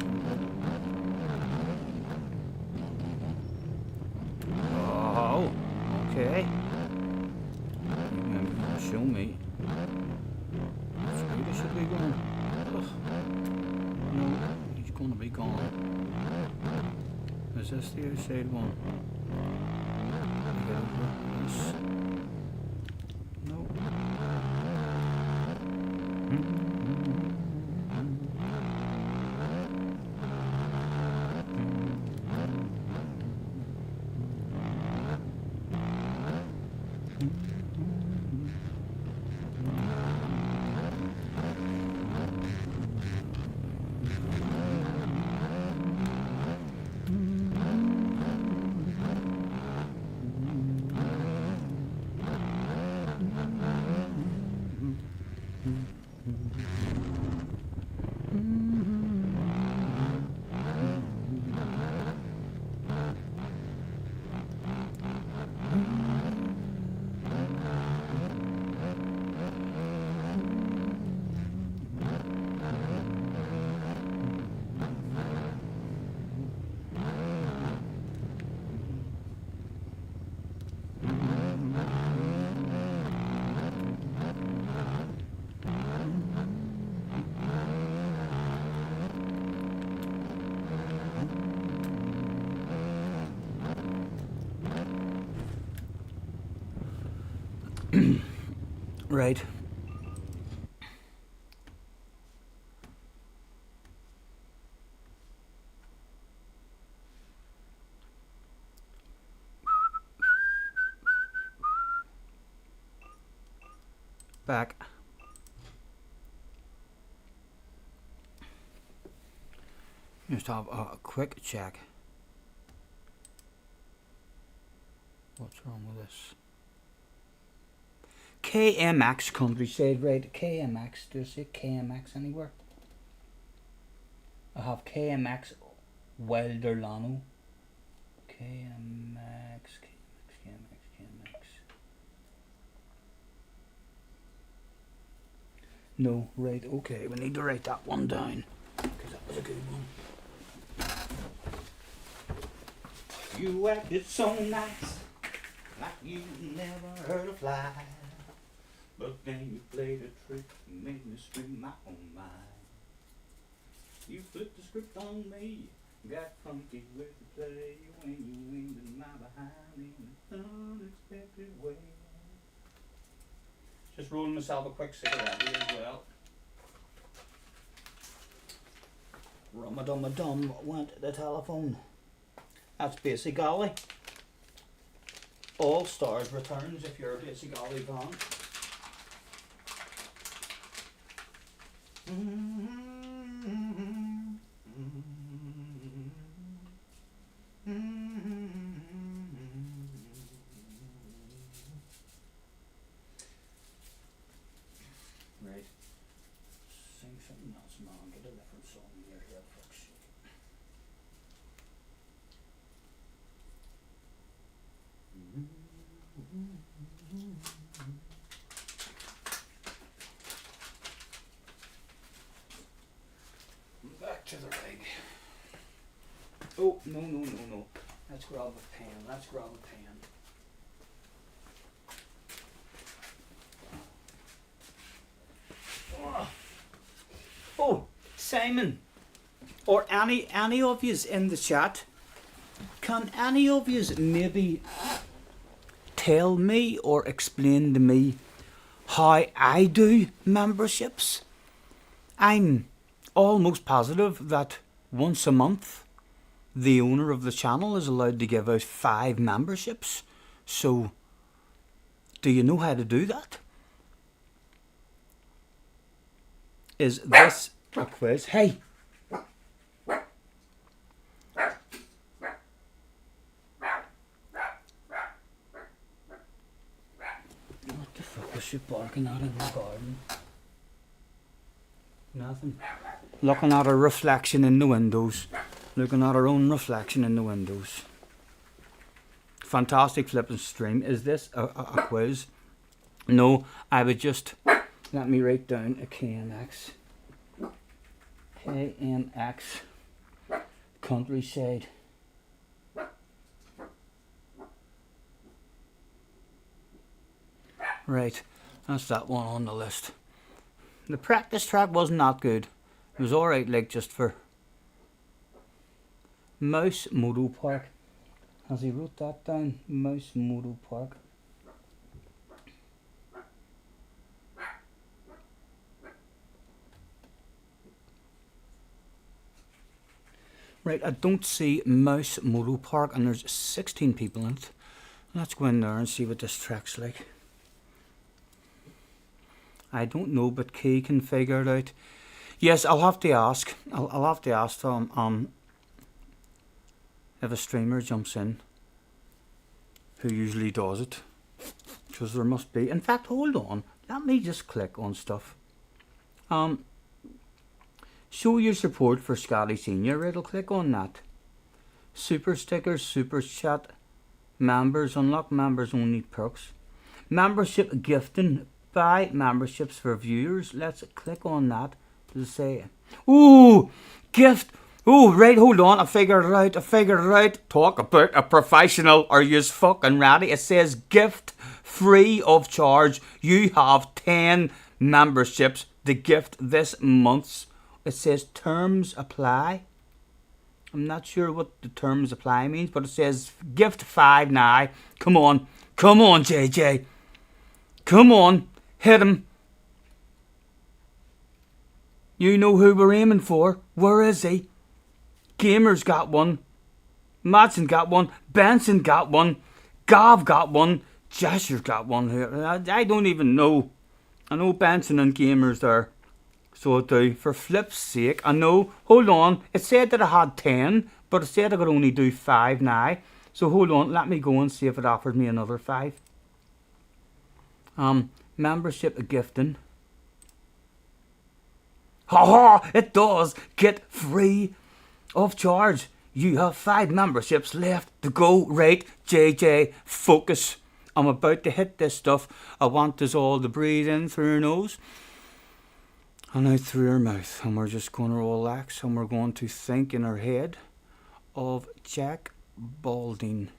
Oh, okay. You're going to show me. What speed it should be going. Ugh. No, he's going to be gone. Is this the outside one? Get over this. No. Right. Back. Just have a quick check. What's wrong with this? KMX Countryside, right? KMX. Do I see KMX anywhere? I have KMX Wilderlano. KMX. No, right, okay, we need to write that one down, because that was a good one. You acted so nice, like you never heard a fly, but then you played a trick and made me scream my own mind. You flipped the script on me, got funky with the play, when you aimed in my behind in an unexpected way. Just rolling myself a quick cigarette here as well. Rum-a-dum-a-dum went the telephone. That's Basic Golly. All Stars returns if you're a Basic Golly fan. Right. Sing something else, man. Get a different song in your head, fuck's sake. Back to the rig. Oh, no. Let's grab a pen. Oh, Simon, or any of yous in the chat, Can any of you maybe tell me or explain to me how I do memberships? I'm almost positive that once a month the owner of the channel is allowed to give out 5 memberships. So, do you know how to do that? Is this a quiz? Hey! What the fuck is she barking at in the garden? Nothing. Looking at her reflection in the windows. Looking at her own reflection in the windows. Fantastic flipping stream. Is this a quiz? No, I would just... Let me write down a KNX. KNX. Countryside. Right, that's that one on the list. The practice track wasn't that good. It was alright, like, just for Mouse Moto Park. Has he wrote that down? Mouse Moto Park. Right, I don't see Mouse Moto Park, and there's 16 people in it. Let's go in there and see what this track's like. I don't know, but Kay can figure it out. Yes, I'll have to ask. I'll have to ask them if a streamer jumps in, who usually does it, because there must be. In fact, hold on. Let me just click on stuff. Show your support for Scotty Senior. Right, I'll click on that. Super stickers, super chat, members, unlock members only perks, membership gifting. Buy memberships for viewers. Let's click on that to say, ooh, gift. Oh, right, hold on. I figured it out. Talk about a professional. Are you fucking ready? It says gift free of charge. You have 10 memberships to gift this month. It says terms apply. I'm not sure what the terms apply means, but it says gift 5 now. Come on, JJ. Come on. Hit him. You know who we're aiming for. Where is he? Gamer's got one. Madsen got one. Benson got one. Gav got one. Jasher's got one here. I don't even know. I know Benson and Gamer's there. So I do. For flip's sake. I know. Hold on. It said that I had 10. But it said I could only do 5 now. So hold on. Let me go and see if it offers me another 5. Membership gifting. Ha! It does. Get free of charge. You have 5 memberships left to go. Right, JJ, focus. I'm about to hit this stuff. I want us all to breathe in through your nose and out through your mouth. And we're just going to relax, and we're going to think in our head of Jack Balding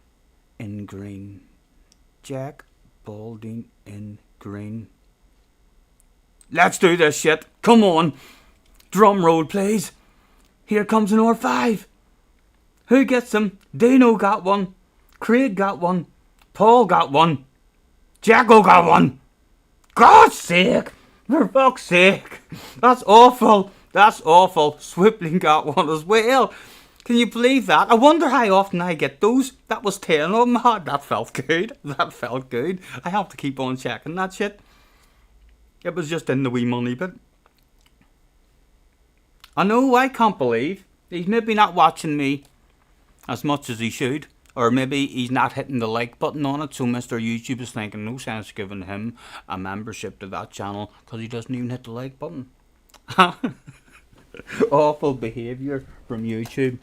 in green. Jack Balding in green. Let's do this shit. Come on. Drum roll, please. Here comes an R5. Who gets them? Dino got one. Craig got one. Paul got one. Jacko got one. God's sake. For fuck's sake. That's awful. That's awful. Swipling got one as well. Can you believe that? I wonder how often I get those. That was 10 of them. That felt good. That felt good. I have to keep on checking that shit. It was just in the wee money bit. I know, I can't believe. He's maybe not watching me as much as he should. Or maybe he's not hitting the like button on it. So Mr. YouTube is thinking no sense giving him a membership to that channel because he doesn't even hit the like button. Awful behaviour from YouTube.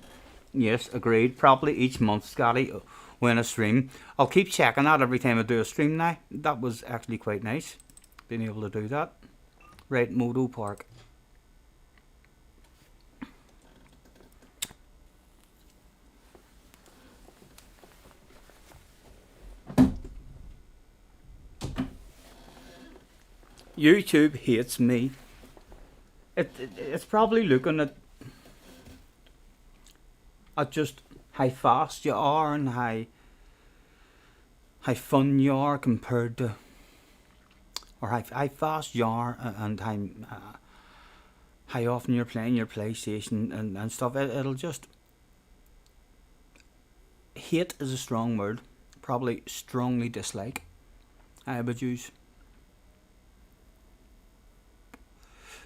Yes, agreed. Probably each month, Scotty, when I stream. I'll keep checking that every time I do a stream now. That was actually quite nice, being able to do that. Right, Moto Park. YouTube hates me. It's probably looking at just how fast you are and how fun you are compared to, or how fast you are and how often you're playing your PlayStation and stuff. It'll just, hate is a strong word, probably strongly dislike, I would use.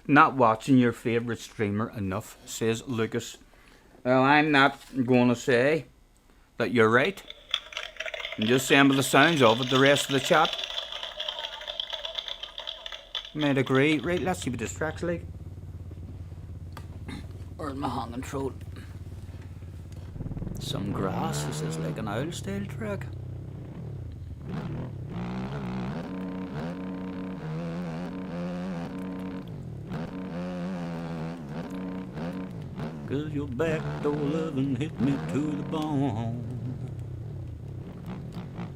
Not watching your favourite streamer enough, says Lucas. Well, I'm not going to say that you're right. I'm just saying, with the sounds of it, the rest of the chat might agree. Right, let's see what this track's like. Where's my hand control? Some grass. This is like an owl style track. Cause your backdoor loving hit me to the bone.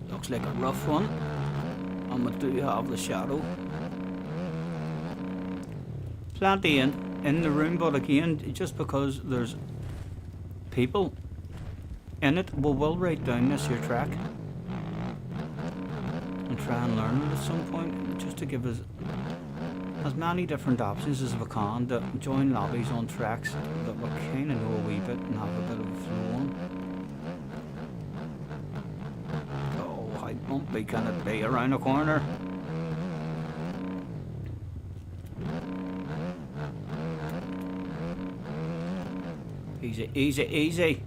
Looks like a rough one. But do you have the shadow? Plenty in the room, but again, just because there's people in it, we'll write down this here track and try and learn it at some point, just to give us as many different options as we can to join lobbies on tracks that we kind of know a wee bit and have a bit of a flow on. Oh, how bumpy can it be around the corner? Easy, easy, easy.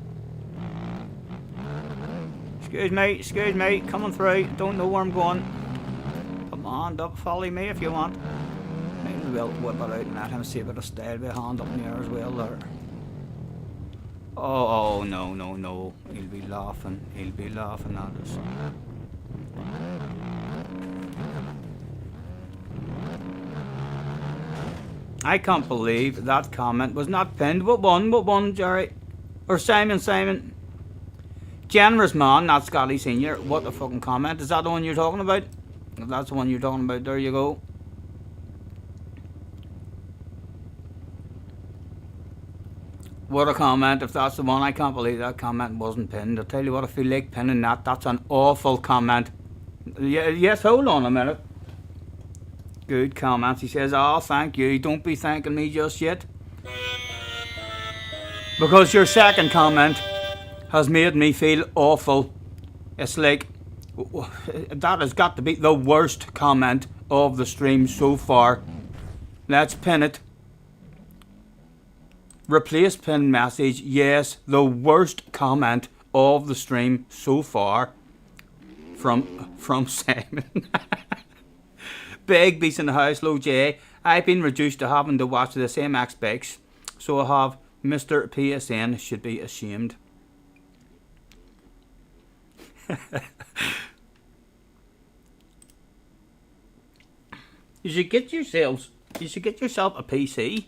Excuse me, coming through. Don't know where I'm going. Come on, up, follow me if you want. Maybe we'll whip it out and let him see a bit of style behind up in the air as well there. Oh, no. He'll be laughing at us. I can't believe that comment was not pinned. What one, Jerry? Or Simon? Generous man, not Scotty Senior. What a fucking comment. Is that the one you're talking about? If that's the one you're talking about, there you go. What a comment. If that's the one, I can't believe that comment wasn't pinned. I'll tell you what, I feel like pinning that. That's an awful comment. Yes, hold on a minute. Good comments. He says, oh, thank you. Don't be thanking me just yet. Because your second comment has made me feel awful. It's like, that has got to be the worst comment of the stream so far. Let's pin it. Replace pin message. Yes, the worst comment of the stream so far. From Simon. Big Beast in the house, low J. I've been reduced to having to watch the same aspects, so I have Mr. PSN should be ashamed. You should get yourself a PC.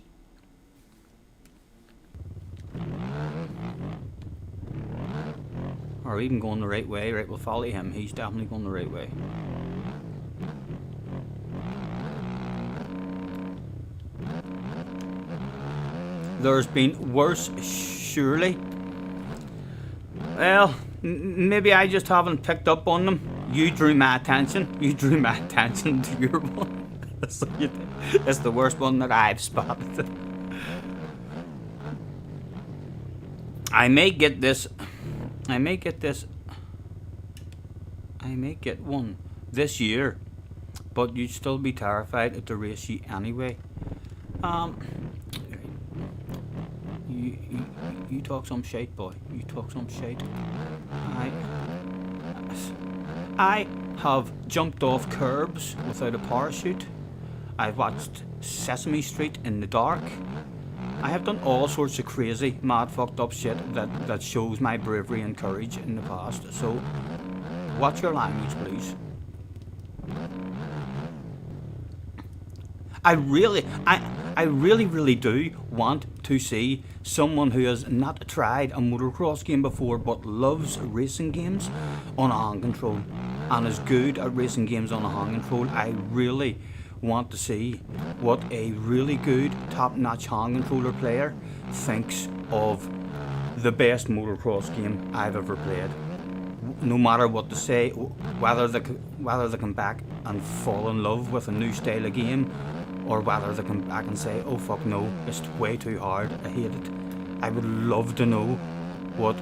Or even going the right way. Right, we'll follow him. He's definitely going the right way. There's been worse, surely. Well, maybe I just haven't picked up on them. You drew my attention to your one. So that's the worst one that I've spotted. I may get one this year, but you'd still be terrified at the race anyway. You talk some shite, boy. You talk some shite. I have jumped off curbs without a parachute. I've watched Sesame Street in the dark. I have done all sorts of crazy, mad, fucked up shit that shows my bravery and courage in the past. So, watch your language, please. I really do want to see someone who has not tried a motocross game before but loves racing games on a hand control and is good at racing games on a hand control. I really want to see what a really good top-notch hand controller player thinks of the best motocross game I've ever played. No matter what they say, whether they come back and fall in love with a new style of game, or whether they come back and say, oh fuck no, it's way too hard, I hate it. I would love to know what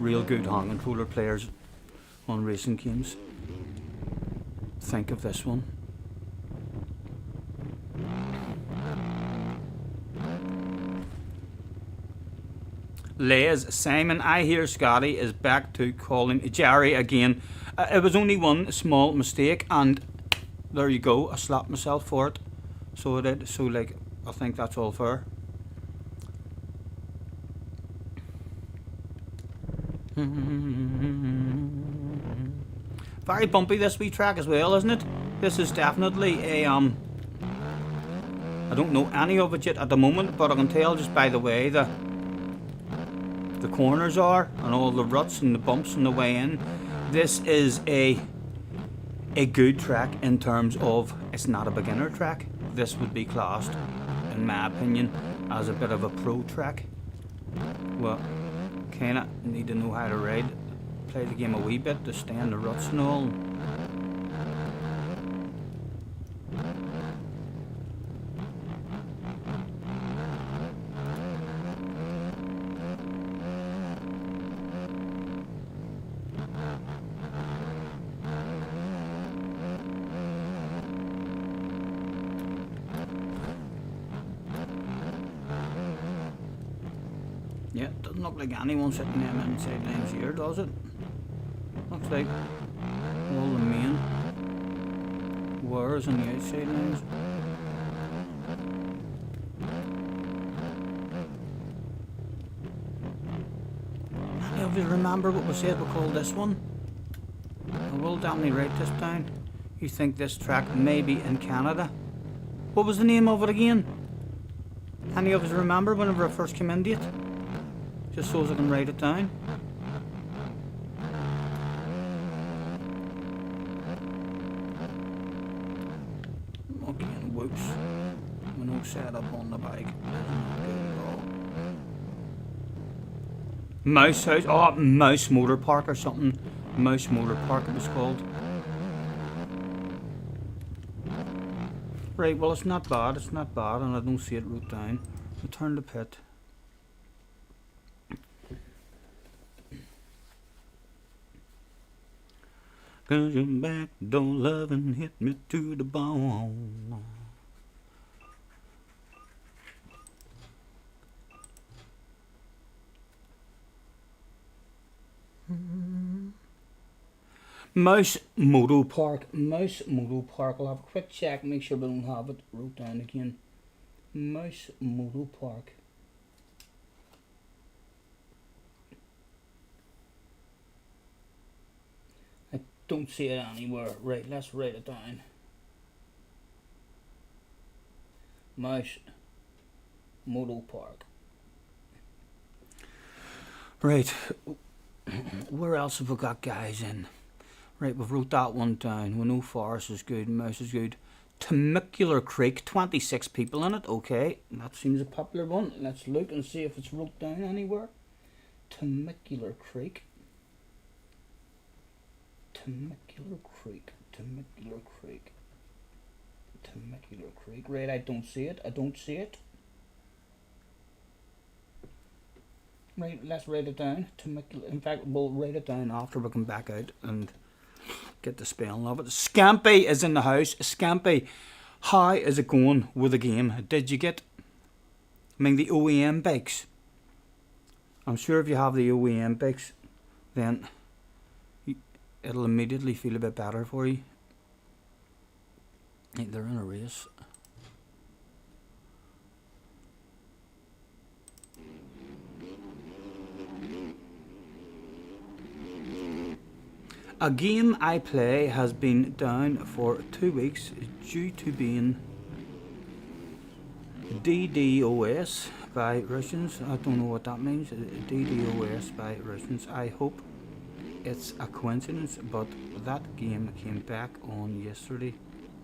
real good hand controller players on racing games think of this one. Les, Simon, I hear Scotty is back to calling Jerry again. It was only one small mistake, and there you go, I slapped myself for it. So I did, so like, I think that's all fair. Very bumpy this wee track as well, isn't it? This is definitely a I don't know any of it yet at the moment, but I can tell just by the way the corners are and all the ruts and the bumps on the way in. This is a good track in terms of it's not a beginner track. This would be classed, in my opinion, as a bit of a pro track. Well, kinda need to know how to ride, play the game a wee bit to stay in the ruts and all. Yeah, it doesn't look like anyone sitting them inside lanes here, does it? Looks like all the main wires on the outside lanes. Any of you remember what we said we called this one? I will definitely write this down. You think this track may be in Canada? What was the name of it again? Any of us remember whenever I first came into it? Just so as I can write it down. Again, whoops. With no setup on the bike. Mouse House. Oh, Mouse Motor Park or something. Mouse Motor Park it was called. Right, well it's not bad, and I don't see it wrote down. Return to pit. Cause your back door loving hit me to the bone. Mouse Moto Park. Mouse Moto Park. I'll have a quick check, make sure we don't have it wrote down again. Mouse Moto Park. I don't see it anywhere. Right, let's write it down. Mouse Moto Park. Right, where else have we got guys in? Right, we've wrote that one down. We know Forest is good, Mouse is good. Temecula Creek, 26 people in it. Okay, that seems a popular one. Let's look and see if it's wrote down anywhere. Temecula Creek. Temecula Creek. Temecula Creek. Temecula Creek. Right, I don't see it. Right, let's write it down. Temecula. In fact, we'll write it down after we come back out and get the spelling of it. Scampy is in the house. Scampy, how is it going with the game? Did you get, the OEM bikes? I'm sure if you have the OEM bikes, then it'll immediately feel a bit better for you. Hey, they're in a race. A game I play has been down for 2 weeks due to being DDoS by Russians. I don't know what that means. DDoS by Russians. I hope it's a coincidence, but that game came back on yesterday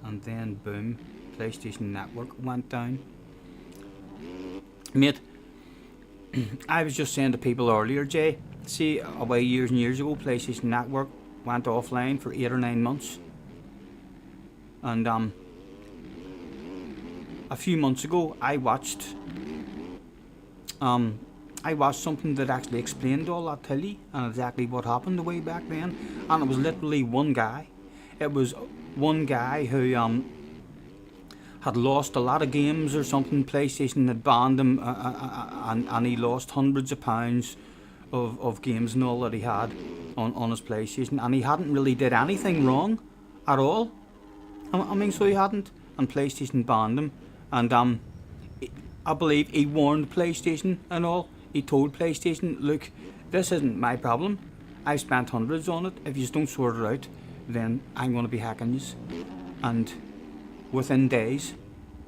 and then boom, PlayStation Network went down. Mate, I was just saying to people earlier, Jay, see, away years and years ago, PlayStation Network went offline for 8 or 9 months. And a few months ago, I watched something that actually explained all that to you and exactly what happened way back then. And it was literally one guy. It was one guy who had lost a lot of games or something. PlayStation had banned him, and he lost hundreds of pounds of games and all that he had on his PlayStation, and he hadn't really did anything wrong at all. I mean, so he hadn't, and PlayStation banned him, and I believe he warned PlayStation and all. He told PlayStation, look, this isn't my problem. I've spent hundreds on it. If you don't sort it out, then I'm going to be hacking you. And within days,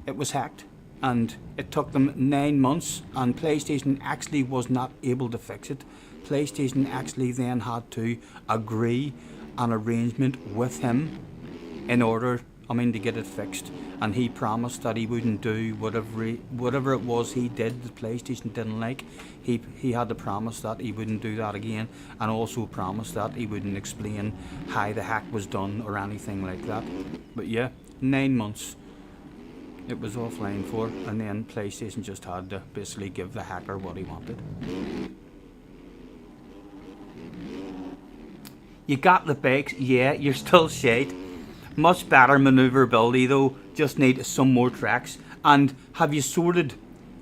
it was hacked. And it took them 9 months, and PlayStation actually was not able to fix it. PlayStation actually then had to agree an arrangement with him in order, to get it fixed. And he promised that he wouldn't do whatever it was he did that PlayStation didn't like. He had to promise that he wouldn't do that again, and also promised that he wouldn't explain how the hack was done or anything like that. But yeah, 9 months it was offline for, and then PlayStation just had to basically give the hacker what he wanted. You got the bikes, yeah, you're still shite. Much better manoeuvrability though, just need some more tracks. And have you sorted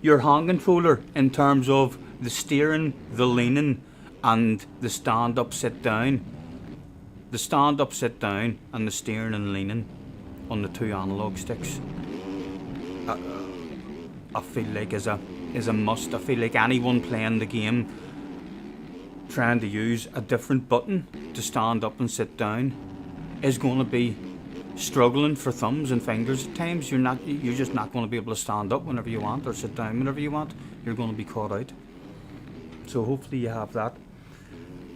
your hand controller in terms of the steering, the leaning, and the stand up, sit down? The stand up, sit down, and the steering and leaning on the 2 analog sticks, I feel like is a must. I feel like anyone playing the game trying to use a different button to stand up and sit down is going to be struggling for thumbs and fingers at times. You're just not going to be able to stand up whenever you want or sit down whenever you want. You're going to be caught out. So hopefully you have that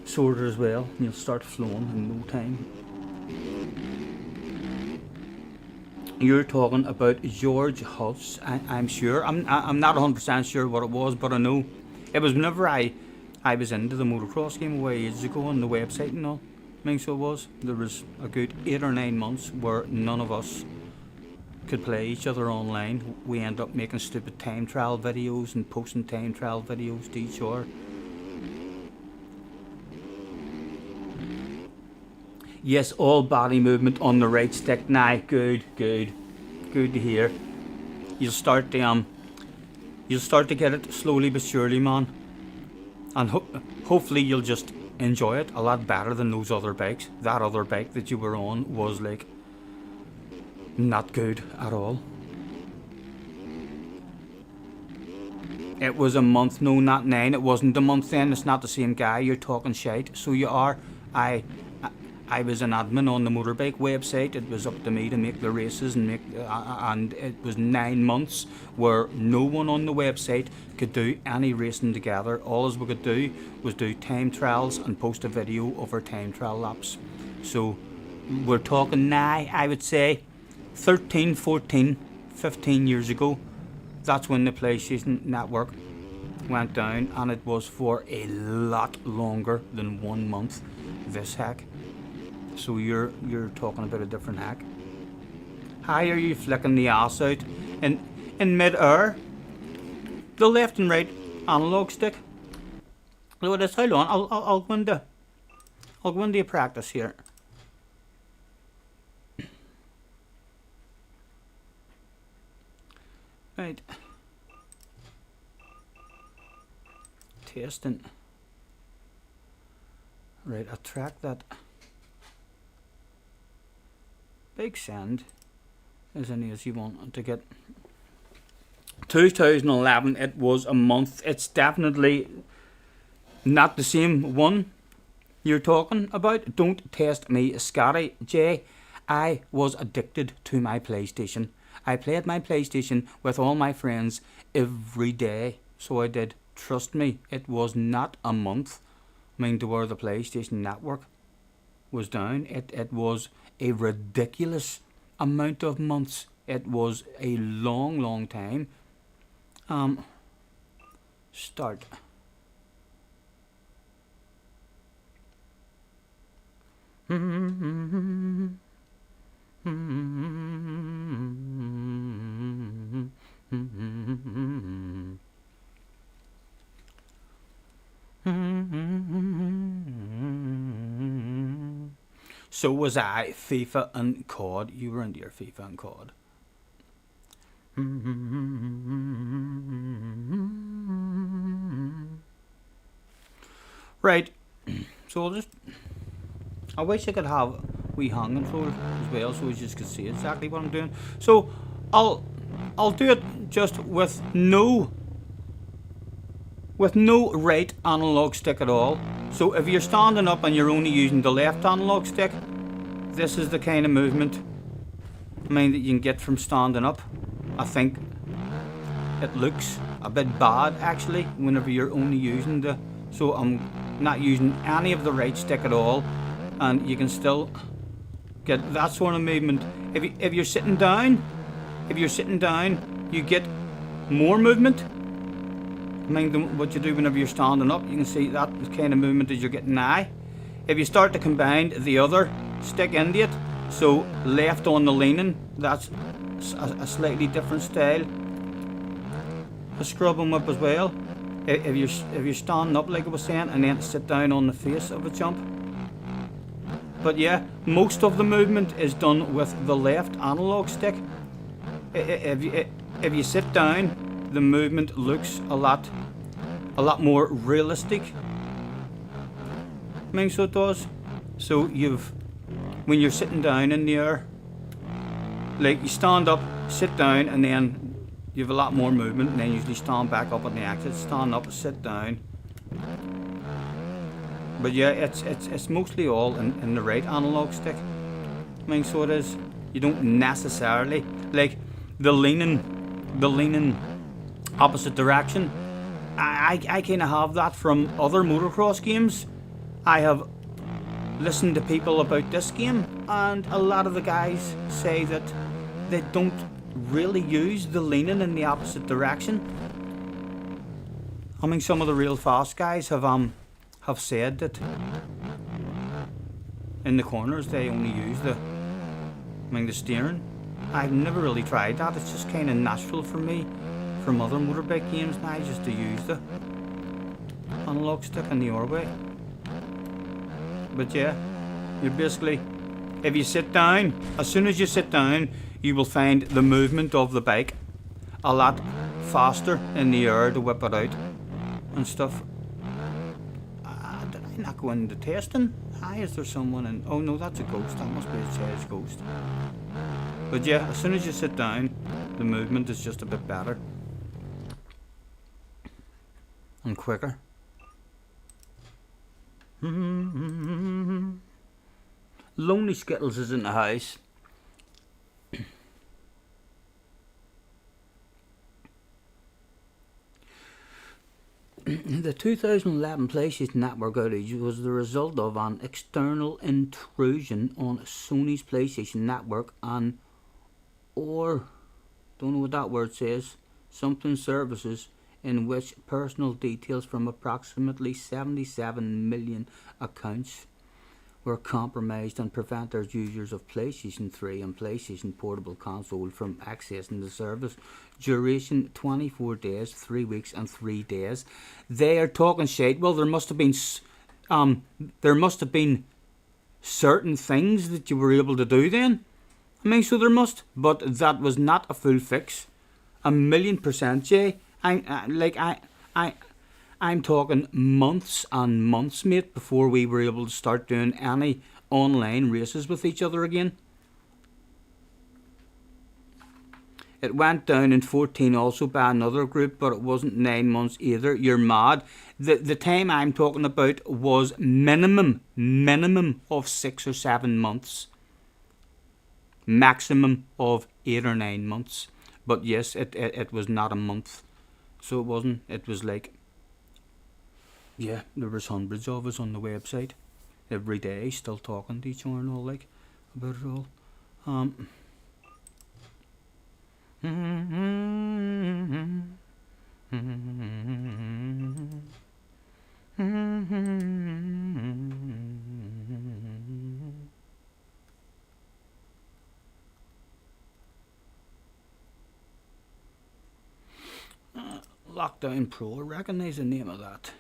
sorted as well, and you'll start flowing in no time. You're talking about George Huss, I'm sure. I'm not 100% sure what it was, but I know it was whenever I was into the motocross game away years ago on the website and all. So it was. There was a good 8 or 9 months where none of us could play each other online. We ended up making stupid time trial videos and posting time trial videos to each other. Yes, all body movement on the right stick now. Good to hear. You'll start to get it slowly but surely, man. And hopefully you'll just enjoy it a lot better than those other bikes. That other bike that you were on was like not good at all. It was a month, no, not 9. It wasn't a month then. It's not the same guy. You're talking shite. So you are. I was an admin on the motorbike website. It was up to me to make the races and and it was 9 months where no one on the website could do any racing together. All we could do was do time trials and post a video of our time trial laps. So we're talking now, I would say 13, 14, 15 years ago. That's when the PlayStation Network went down, and it was for a lot longer than 1 month, this hack. So you're talking about a different hack. How are you flicking the ass out in mid-air? The left and right analog stick. Look at this. Hold on. I'll go into a practice here. Right. Testing. Right. I'll track that. Big send as any as you want to get. 2011, it was a month. It's definitely not the same one you're talking about. Don't test me, Scotty J. I was addicted to my PlayStation. I played my PlayStation with all my friends every day. So I did. Trust me, it was not a month. To where the PlayStation Network was down. It was a ridiculous amount of months. It was a long time. Start. So was I. FIFA and COD. You were into your FIFA and COD. Right. So I wish I could have wee hand control as well, so you just could see exactly what I'm doing. So I'll do it just with no right analog stick at all. So if you're standing up and you're only using the left analog stick, this is the kind of movement that you can get from standing up. I think it looks a bit bad actually whenever you're only using the, so I'm not using any of the right stick at all, and you can still get that sort of movement. If you're sitting down, you get more movement. What you do whenever you're standing up, you can see that kind of movement as you're getting now. If you start to combine the other stick into it, so left on the leaning, that's a slightly different style. A scrub them up as well. If you're standing up like I was saying, and then sit down on the face of a jump. But yeah, most of the movement is done with the left analog stick. If you sit down, the movement looks a lot more realistic. So it does. So when you're sitting down in the air, like you stand up, sit down, and then you have a lot more movement, and then usually stand back up on the exit, stand up, sit down. But yeah, it's mostly all in the right analog stick. So it is. You don't necessarily like the leaning opposite direction. I kind of have that from other motocross games. I have listened to people about this game, and a lot of the guys say that they don't really use the leaning in the opposite direction. Some of the real fast guys have said that in the corners they only use the steering. I've never really tried that. It's just kind of natural for me from other motorbike games now just to use the analog stick in the other way. But yeah, you're basically, if you sit down, as soon as you sit down, you will find the movement of the bike a lot faster in the air to whip it out and stuff. Did I not go into testing? Is there someone in? Oh no, that's a ghost. That must be a Chaz ghost. But yeah, as soon as you sit down, the movement is just a bit better and quicker. Lonely Skittles is in the house. The 2011 PlayStation Network outage was the result of an external intrusion on Sony's PlayStation Network and don't know what that word says, something services, in which personal details from approximately 77 million accounts were compromised and prevented users of PlayStation 3 and PlayStation Portable Console from accessing the service. Duration 24 days, 3 weeks and 3 days. They are talking shit. Well, there must have been certain things that you were able to do then. So there must, but that was not a full fix. 1,000,000%, Jay. I'm talking months and months, mate, before we were able to start doing any online races with each other again. It went down in 14 also by another group, but it wasn't 9 months either. You're mad. The time I'm talking about was minimum of 6 or 7 months. Maximum of 8 or 9 months. But yes, it was not a month. So it wasn't. It was like, yeah, there was hundreds of us on the website every day, still talking to each other and all, like, about it all. Lockdown Pro. I recognise the name of that.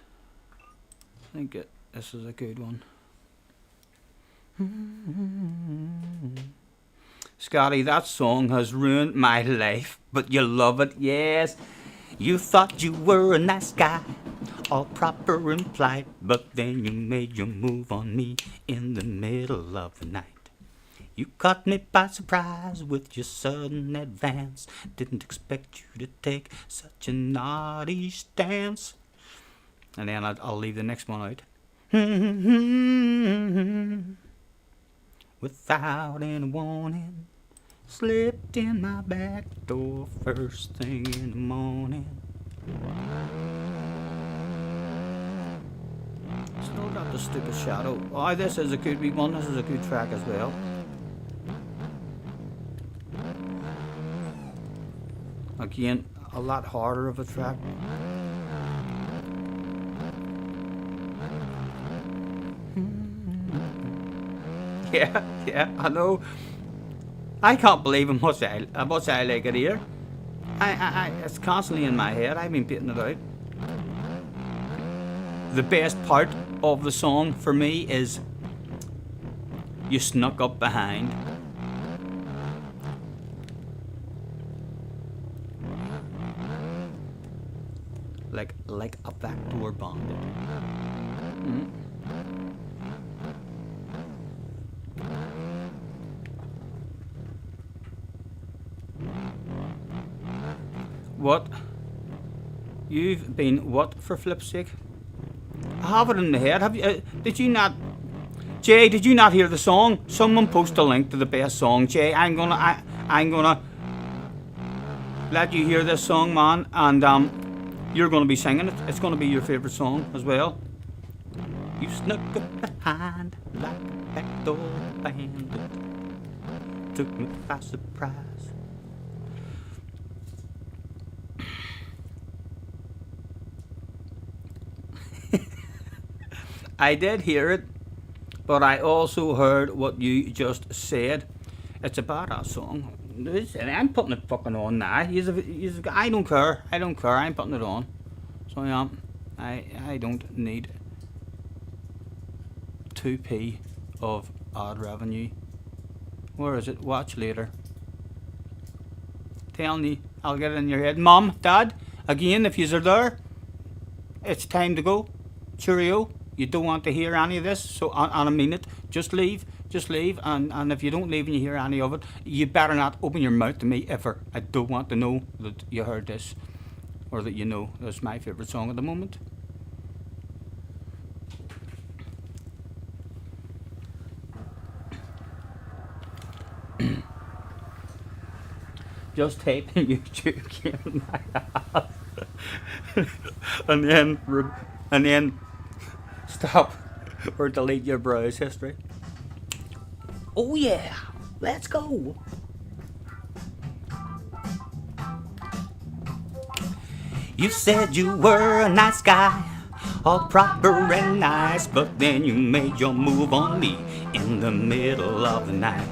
I think this is a good one. Scotty, that song has ruined my life, but you love it, yes. You thought you were a nice guy, all proper and polite, but then you made your move on me in the middle of the night. You caught me by surprise with your sudden advance. Didn't expect you to take such a naughty stance. And then I'll leave the next one out. Without any warning, slipped in my back door first thing in the morning. Still got the stupid shadow. Oh, this is a good wee one. This is a good track as well. Again, a lot harder of a track. Yeah, I know. I can't believe how much I like it here. It's constantly in my head. I've been beating it out. The best part of the song for me is you snuck up behind. Like a backdoor bandit. What? You've been what, for flip's sake? I have it in the head. Have you? Did you not? Jay, did you not hear the song? Someone post a link to the best song. Jay, I'm gonna let you hear this song, man, and you're gonna be singing it. It's gonna be your favorite song as well. You snuck up behind like a backdoor bandit. Took me by surprise. I did hear it, but I also heard what you just said. It's a badass song. I'm putting it fucking on now. I don't care. I'm putting it on. So yeah, I don't need 2p of ad revenue. Where is it? Watch later. Tell me, I'll get it in your head. Mom, Dad, again, if you're there, it's time to go. Cheerio. You don't want to hear any of this, so and I mean it. Just leave, and if you don't leave and you hear any of it, you better not open your mouth to me ever. I don't want to know that you heard this, or that you know that's my favourite song at the moment. Just type in YouTube game and then stop or delete your browse history. Oh yeah, let's go. You said you were a nice guy, all proper and nice, but then you made your move on me in the middle of the night.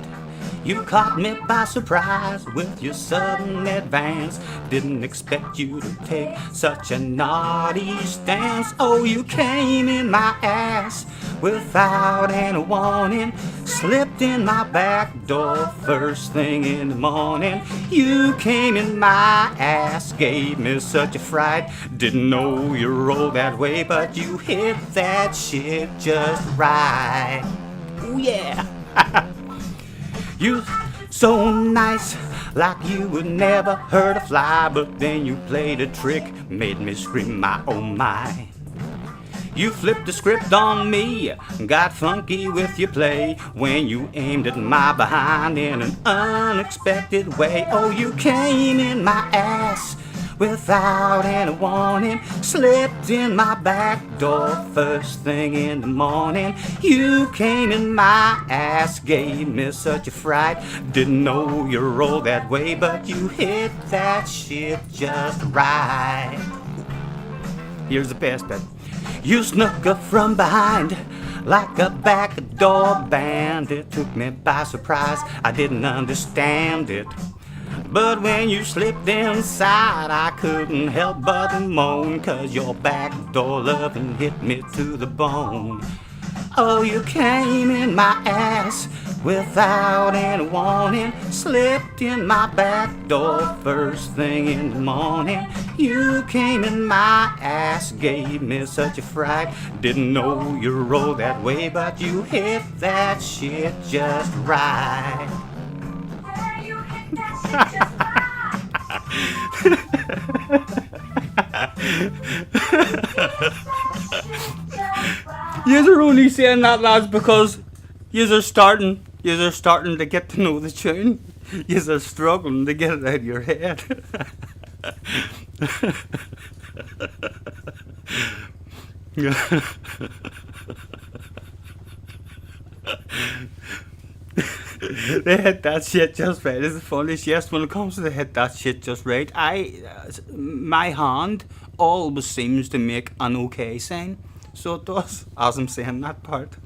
You caught me by surprise with your sudden advance. Didn't expect you to take such a naughty stance. Oh, you came in my ass without any warning. Slipped in my back door first thing in the morning. You came in my ass, gave me such a fright. Didn't know you rolled that way, but you hit that shit just right. Oh yeah. You so nice, like you would never hurt a fly, but then you played a trick, made me scream my oh my. You flipped the script on me, got funky with your play, when you aimed at my behind in an unexpected way. Oh, you came in my ass without any warning, slipped in my back door first thing in the morning. You came in my ass, gave me such a fright. Didn't know you rolled that way, but you hit that shit just right. Here's the best bit. You snuck up from behind like a backdoor bandit. Took me by surprise, I didn't understand it. But when you slipped inside, I couldn't help but moan, 'cause your backdoor loving hit me to the bone. Oh, you came in my ass without any warning, slipped in my back door first thing in the morning. You came in my ass, gave me such a fright. Didn't know you rolled that way, but you hit that shit just right. Yeah, you hit that shit just right. Yous are only saying that, lads, because yous are starting to get to know the tune. Yous are struggling to get it out of your head. They hit that shit just right. It's the funniest. Yes, when it comes to the hit that shit just right, my hand always seems to make an okay sign. So it does, as I'm saying that part.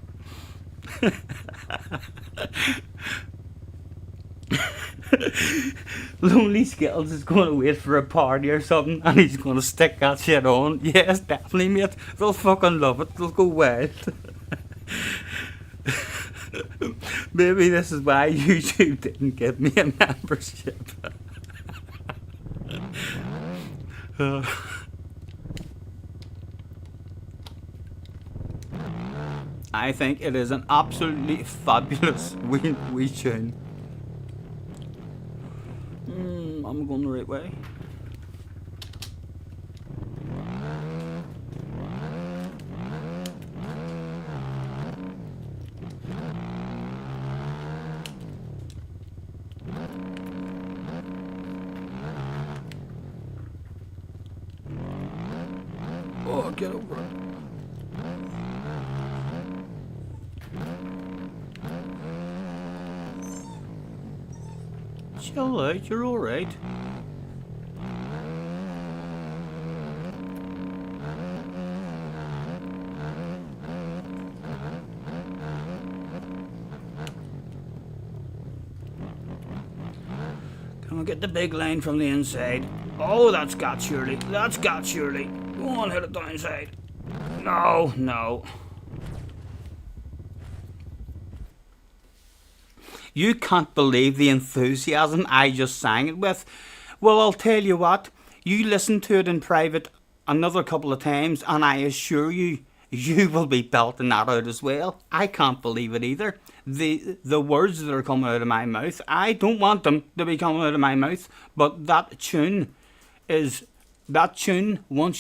Lonely Skittles is going to wait for a party or something, and he's going to stick that shit on. Yes, definitely, mate. They'll fucking love it. They'll go wild. Maybe this is why YouTube didn't give me a membership. I think it is an absolutely fabulous wee tune. I'm going the right way. Oh, get over it. Chill out, you're alright. Can we get the big line from the inside? Oh, that's got Shirley. That's got Shirley. Go on, hit it down inside. No, no. You can't believe the enthusiasm I just sang it with. Well, I'll tell you what. You listen to it in private another couple of times, and I assure you, you will be belting that out as well. I can't believe it either. The words that are coming out of my mouth, I don't want them to be coming out of my mouth, but that tune, once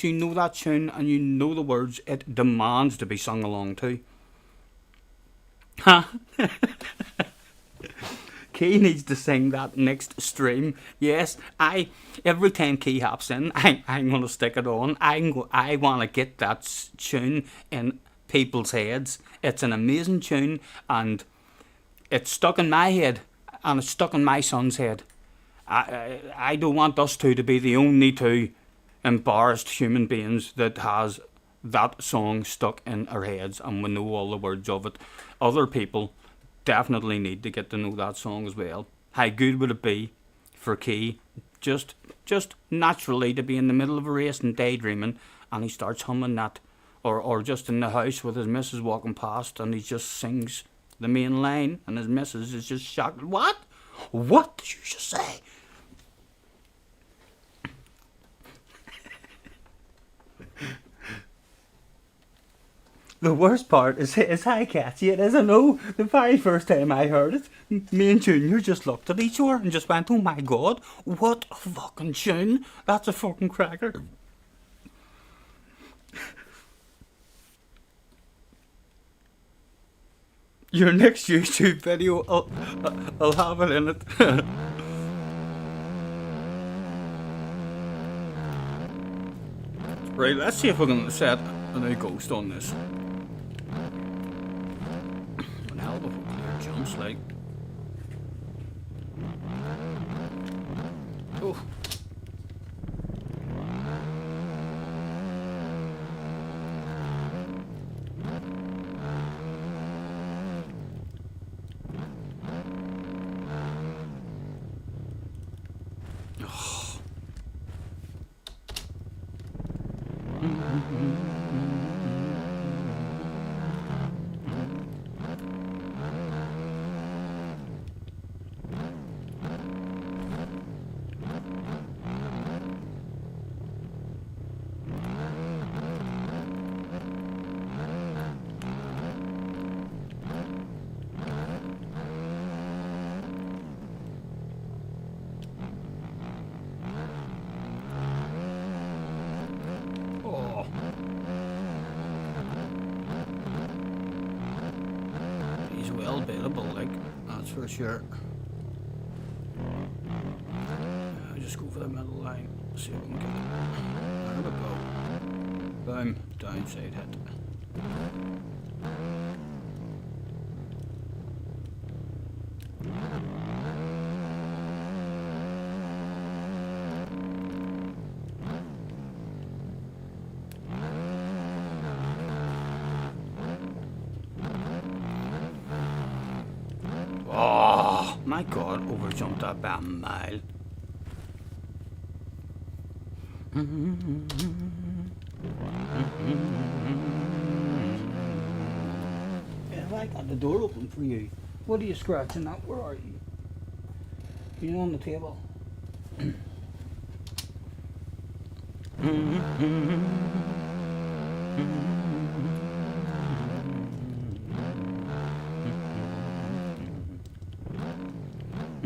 you know that tune and you know the words, it demands to be sung along to. Ha! Key needs to sing that next stream. Yes, every time Key hops in, I'm going to stick it on. I want to get that tune in people's heads. It's an amazing tune, and it's stuck in my head, and it's stuck in my son's head. I don't want us two to be the only two embarrassed human beings that has that song stuck in our heads, and we know all the words of it. Other people definitely need to get to know that song as well. How good would it be for Key just naturally to be in the middle of a race and daydreaming, and he starts humming that, or just in the house with his missus walking past, and he just sings the main line, and his missus is just shocked. What did you just say? The worst part is how catchy it is. I know the very first time I heard it, me and Junior just looked at each other and just went, oh my god, what a fucking tune. That's a fucking cracker. Your next YouTube video, I'll have it in it. Right, let's see if we can set a new ghost on this. An hell of a clear jumps, like. Oh. Oh. He's well beatable, like, that's for sure. I just go for the middle line, see if we can get it. There we go. Boom, downside hit. Oh my god, over jumped that by a mile. Have I got the door open for you? What are you scratching at? Where are you? You on the table?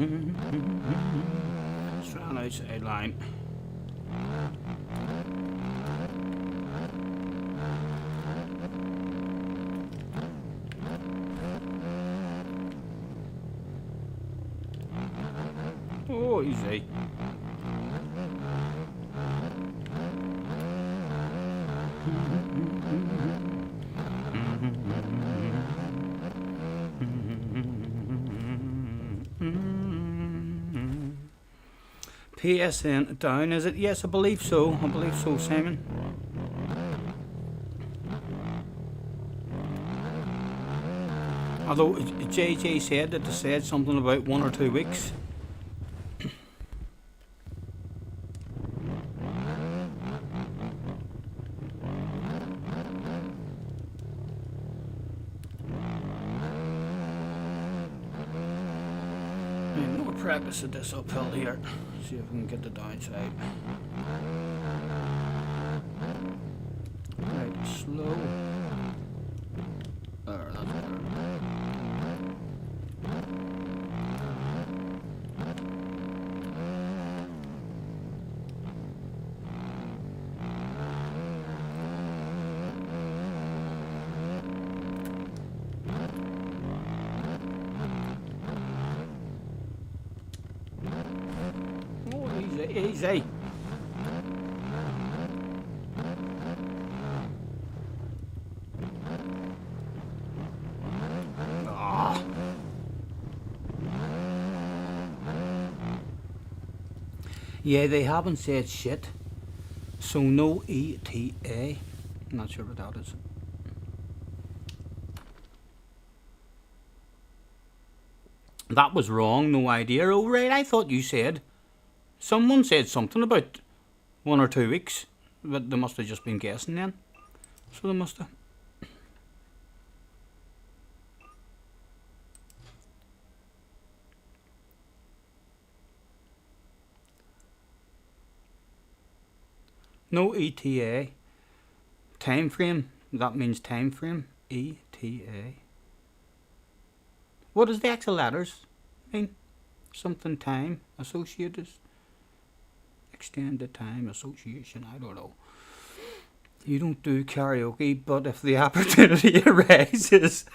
Let's try an outside line. Oh, easy. PSN down, is it? Yes, I believe so. I believe so, Simon. Although JJ said that they said something about 1 or 2 weeks. More practice at this uphill here. See if we can get the downside. Right, slow. There, that's better. Oh, easy, easy. Ah. Yeah, they haven't said shit. So no ETA. I'm not sure what that is. That was wrong, no idea. Oh right, I thought you said. Someone said something about 1 or 2 weeks. But they must have just been guessing then. So they must have. No ETA. Time frame. That means time frame. ETA. What does the actual letters mean? Something time associated. Extended time association. I don't know. You don't do karaoke, but if the opportunity arises,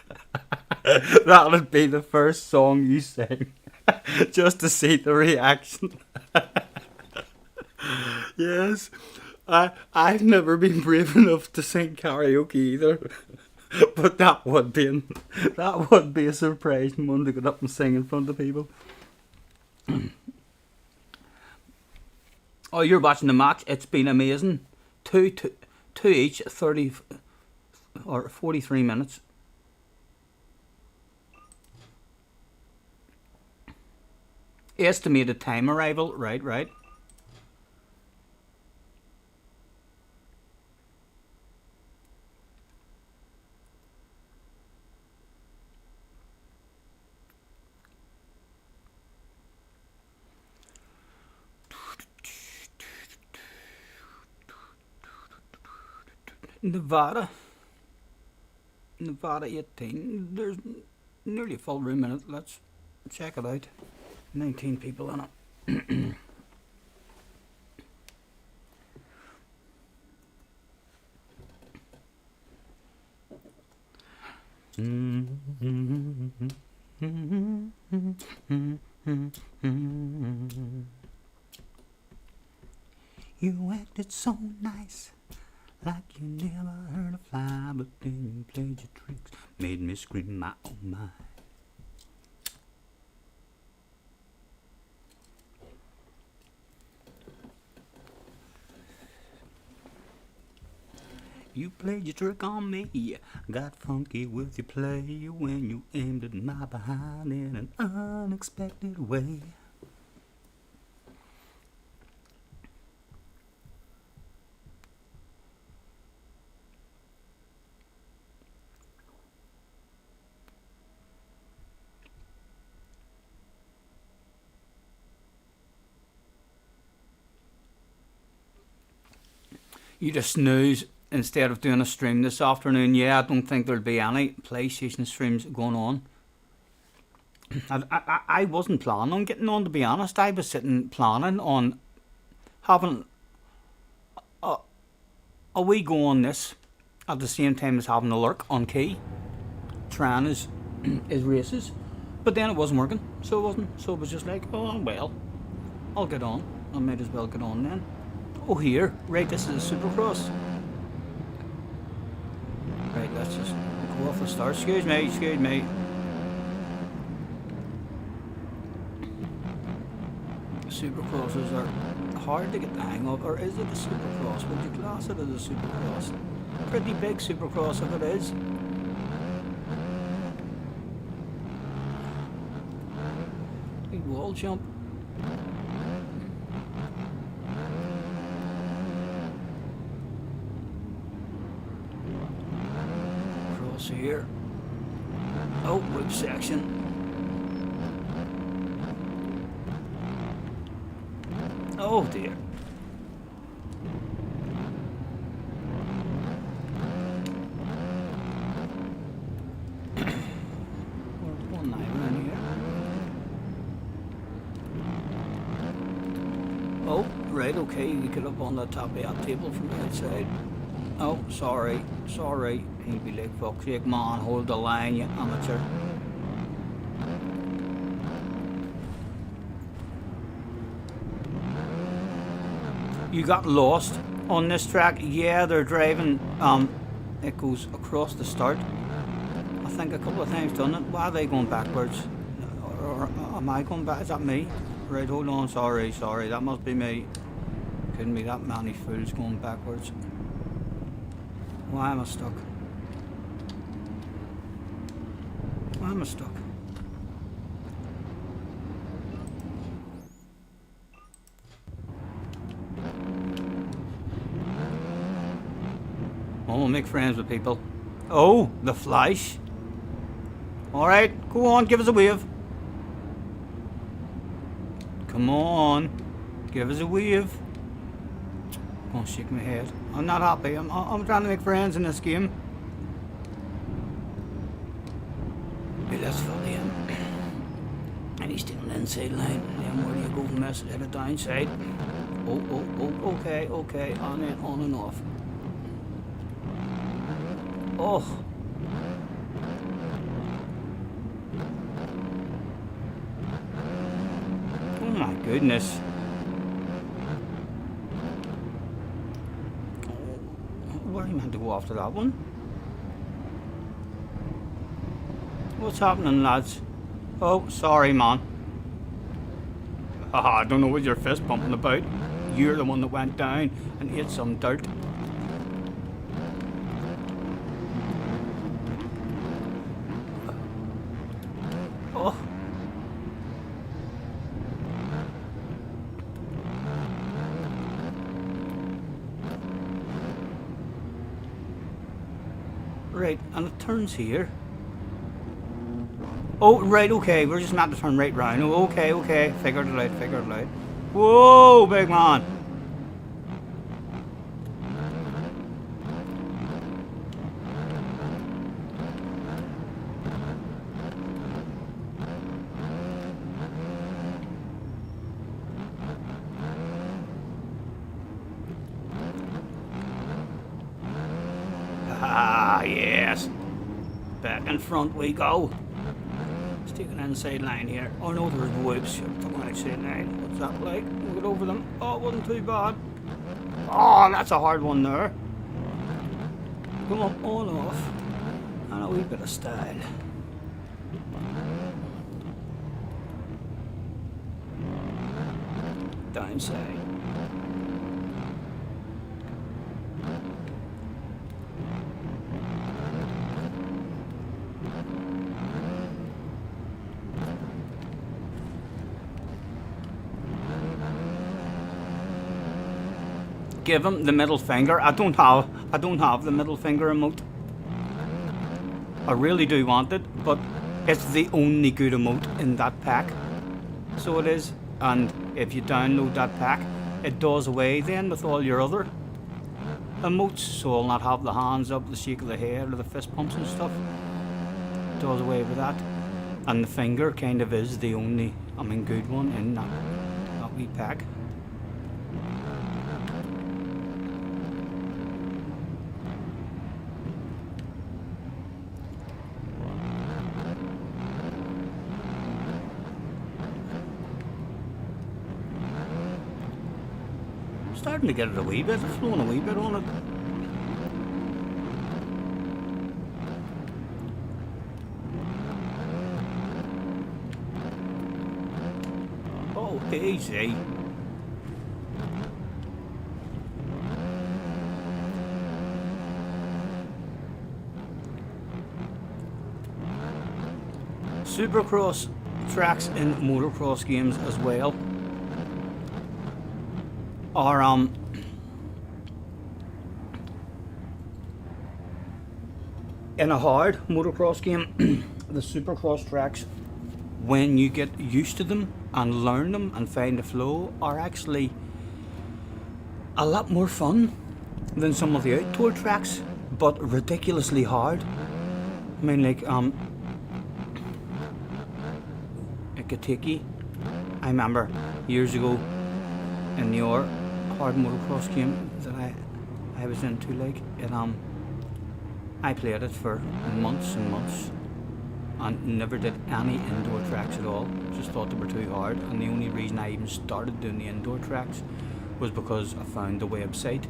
that would be the first song you sing, just to see the reaction. Yes, I've never been brave enough to sing karaoke either, but that would be a surprising one to get up and sing in front of people. Oh, you're watching the match. It's been amazing. Two each, 30 or 43 minutes. Estimated time arrival. Right. Nevada. Nevada 18. There's nearly a full room in it. Let's check it out. 19 people in it. You acted so nice, like you never heard a fly, but then you played your tricks, made me scream my oh my. You played your trick on me, got funky with your play when you aimed at my behind in an unexpected way. You just snooze instead of doing a stream this afternoon. Yeah, I don't think there'll be any PlayStation streams going on. I wasn't planning on getting on, to be honest. I was sitting planning on having a wee go on this at the same time as having a lurk on key, trying his races. But then it wasn't working, so it wasn't. So it was just like, oh well, I'll get on. I might as well get on then. Oh here, right, this is a Supercross. Right, let's just go off the start. Excuse me, excuse me. Supercrosses are hard to get the hang of, or is it a Supercross? Would you class it as a Supercross? Pretty big Supercross if it is. Big wall jump. Cross here. Oh, which section? Oh dear. One night around here. Oh, right, okay, you get up on the top of that table from the outside. Oh, sorry, sorry. He'd be like, fuck's sake, man, hold the line, you amateur. You got lost on this track. Yeah, they're driving, it goes across the start. I think a couple of times done it. Why are they going backwards? Or am I going back? Is that me? Right, hold on, sorry, that must be me. Couldn't be that many fools going backwards. Why am I stuck? Why am I stuck? I will make friends with people. Oh, the Flash. Alright, go on, give us a wave. Come on, give us a wave. I'm gonna shake my head. I'm not happy. I'm trying to make friends in this game. Okay, let's follow him. And he's still on the inside line. And then where do you go from this? Let it downside. Oh, okay. On and off. Oh. Oh my goodness. Where are you meant to go after that one? What's happening, lads? Oh, sorry, man. Haha, I don't know what you're fist pumping about. You're the one that went down and ate some dirt. Oh. Right, and it turns here. Oh, right, okay, we're just meant to turn right round. Oh, okay, figured it out. Whoa, big man. Ah, yes. Back in front we go. Let's take an inside line here. Oh no, there's whoops. Come on, outside line. What's that like? We'll get over them. Oh, it wasn't too bad. Oh, that's a hard one there. Come on off. And a wee bit of style. Downside. Give him the middle finger. I don't have the middle finger emote. I really do want it, but it's the only good emote in that pack. So it is. And if you download that pack, it does away then with all your other emotes. So I'll not have the hands up, the shake of the head, or the fist pumps and stuff. It does away with that. And the finger kind of is the only, good one in that wee pack. Starting to get it a wee bit, it's flowing a wee bit on it. Oh, easy. Supercross tracks in motocross games as well are in a hard motocross game. The supercross tracks, when you get used to them and learn them and find the flow, are actually a lot more fun than some of the outdoor tracks, but ridiculously hard. I mean, like Ikatiki, I remember years ago in your hard motocross game that I was into, like it, I played it for months and months and never did any indoor tracks at all. Just thought they were too hard, and the only reason I even started doing the indoor tracks was because I found the website,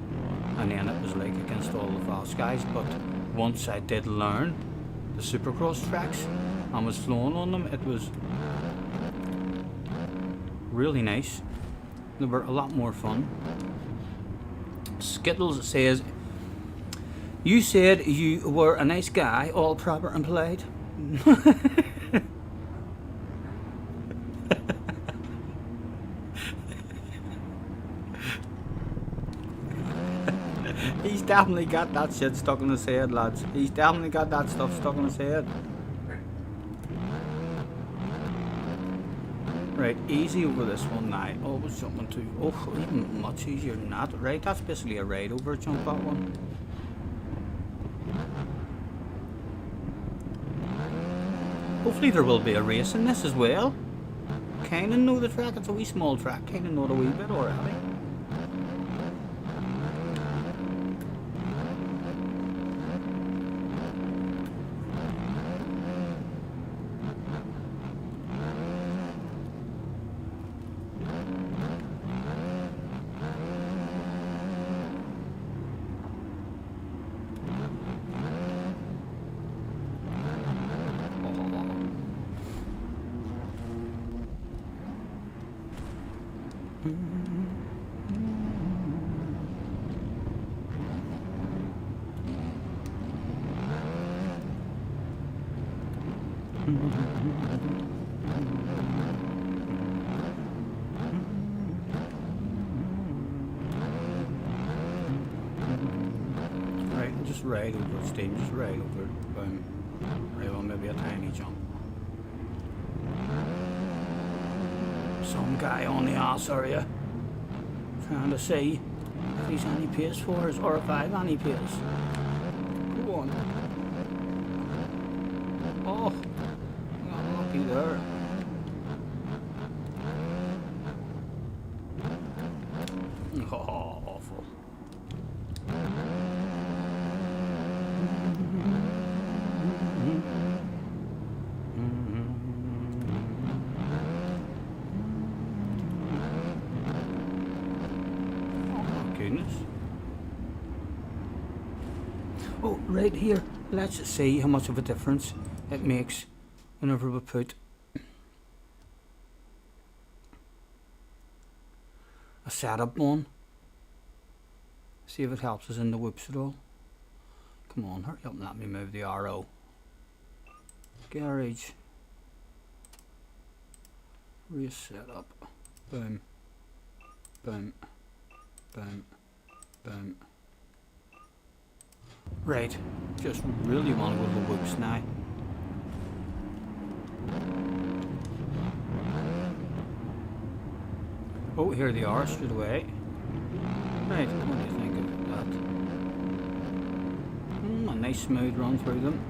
and then it was like against all the fast guys. But once I did learn the supercross tracks and was flowing on them, it was really nice. They were a lot more fun. Skittles says, you said you were a nice guy, all proper and polite. He's definitely got that shit stuck in his head, lads. He's definitely got that stuff stuck in his head. Right, easy over this one now. Always jumping to, even much easier than that. Right, that's basically a ride over jump, that one. Hopefully there will be a race in this as well. Kinda know the track, it's a wee small track, kinda know it a wee bit already. Right, just right over steam, just right over, right on, maybe a tiny jump. Some guy on the arse area trying to see if he's any pace for us or if I've any pace. Go on. Oh, got lucky there. Oh, awful. Oh, right here. Let's see how much of a difference it makes whenever we put a setup on. See if it helps us in the whoops at all. Come on, hurry up and let me move the arrow. Garage. Race setup. Boom. Boom. Boom. Boom. Right. Just really want to go to the whoops now. Oh, here they are straight away. Right, what do you think of that? A nice smooth run through them.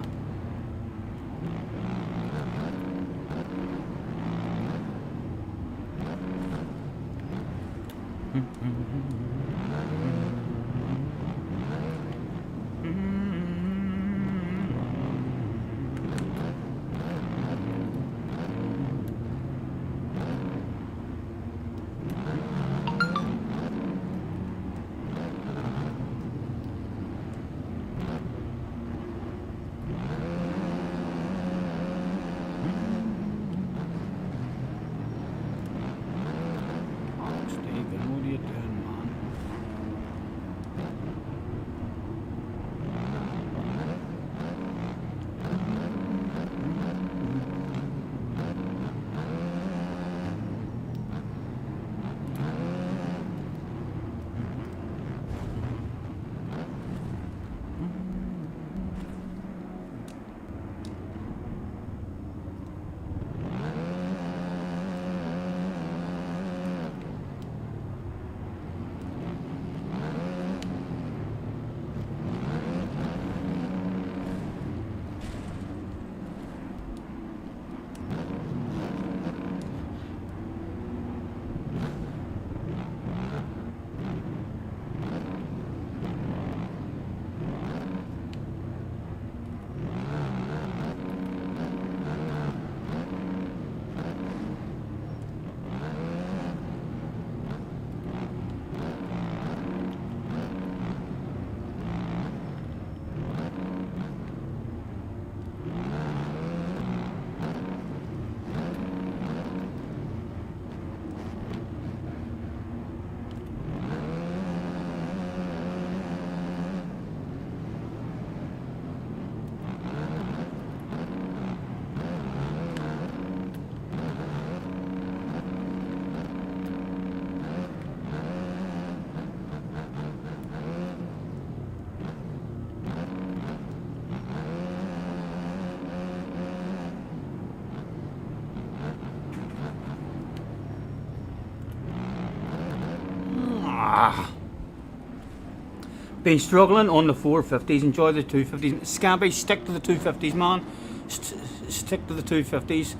Been struggling on the 450s, enjoy the 250s. Scampi, stick to the 250s, man. Stick to the 250s.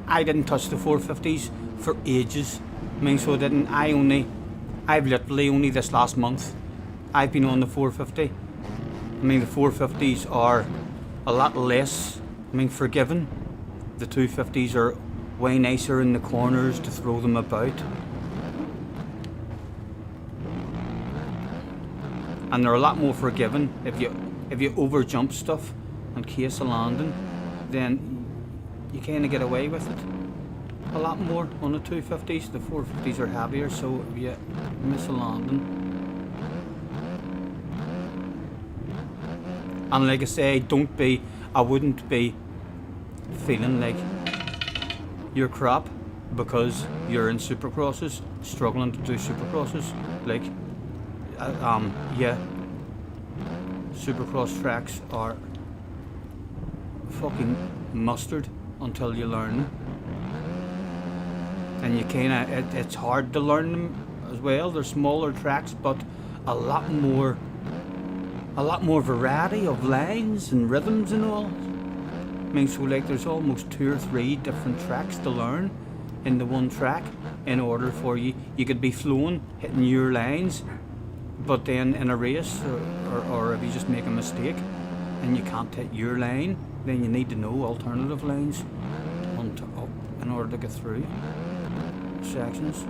I didn't touch the 450s for ages. I mean, so I didn't. I've literally only this last month, I've been on the 450. I mean, the 450s are a lot less, forgiving. The 250s are way nicer in the corners to throw them about. And they're a lot more forgiving. If you over jump stuff and case a landing, then you kind of get away with it a lot more on the 250s. The 450s are heavier, so if you miss a landing. And like I say, I wouldn't be feeling like you're crap because you're in supercrosses, struggling to do supercrosses. Like, yeah, supercross tracks are fucking mustard until you learn them, and you it's hard to learn them as well. They're smaller tracks, but a lot more variety of lines and rhythms and all. So like there's almost 2 or 3 different tracks to learn in the one track in order for you could be flowing, hitting your lines. But then in a race, or if you just make a mistake and you can't hit your lane, then you need to know alternative lanes in order to get through sections.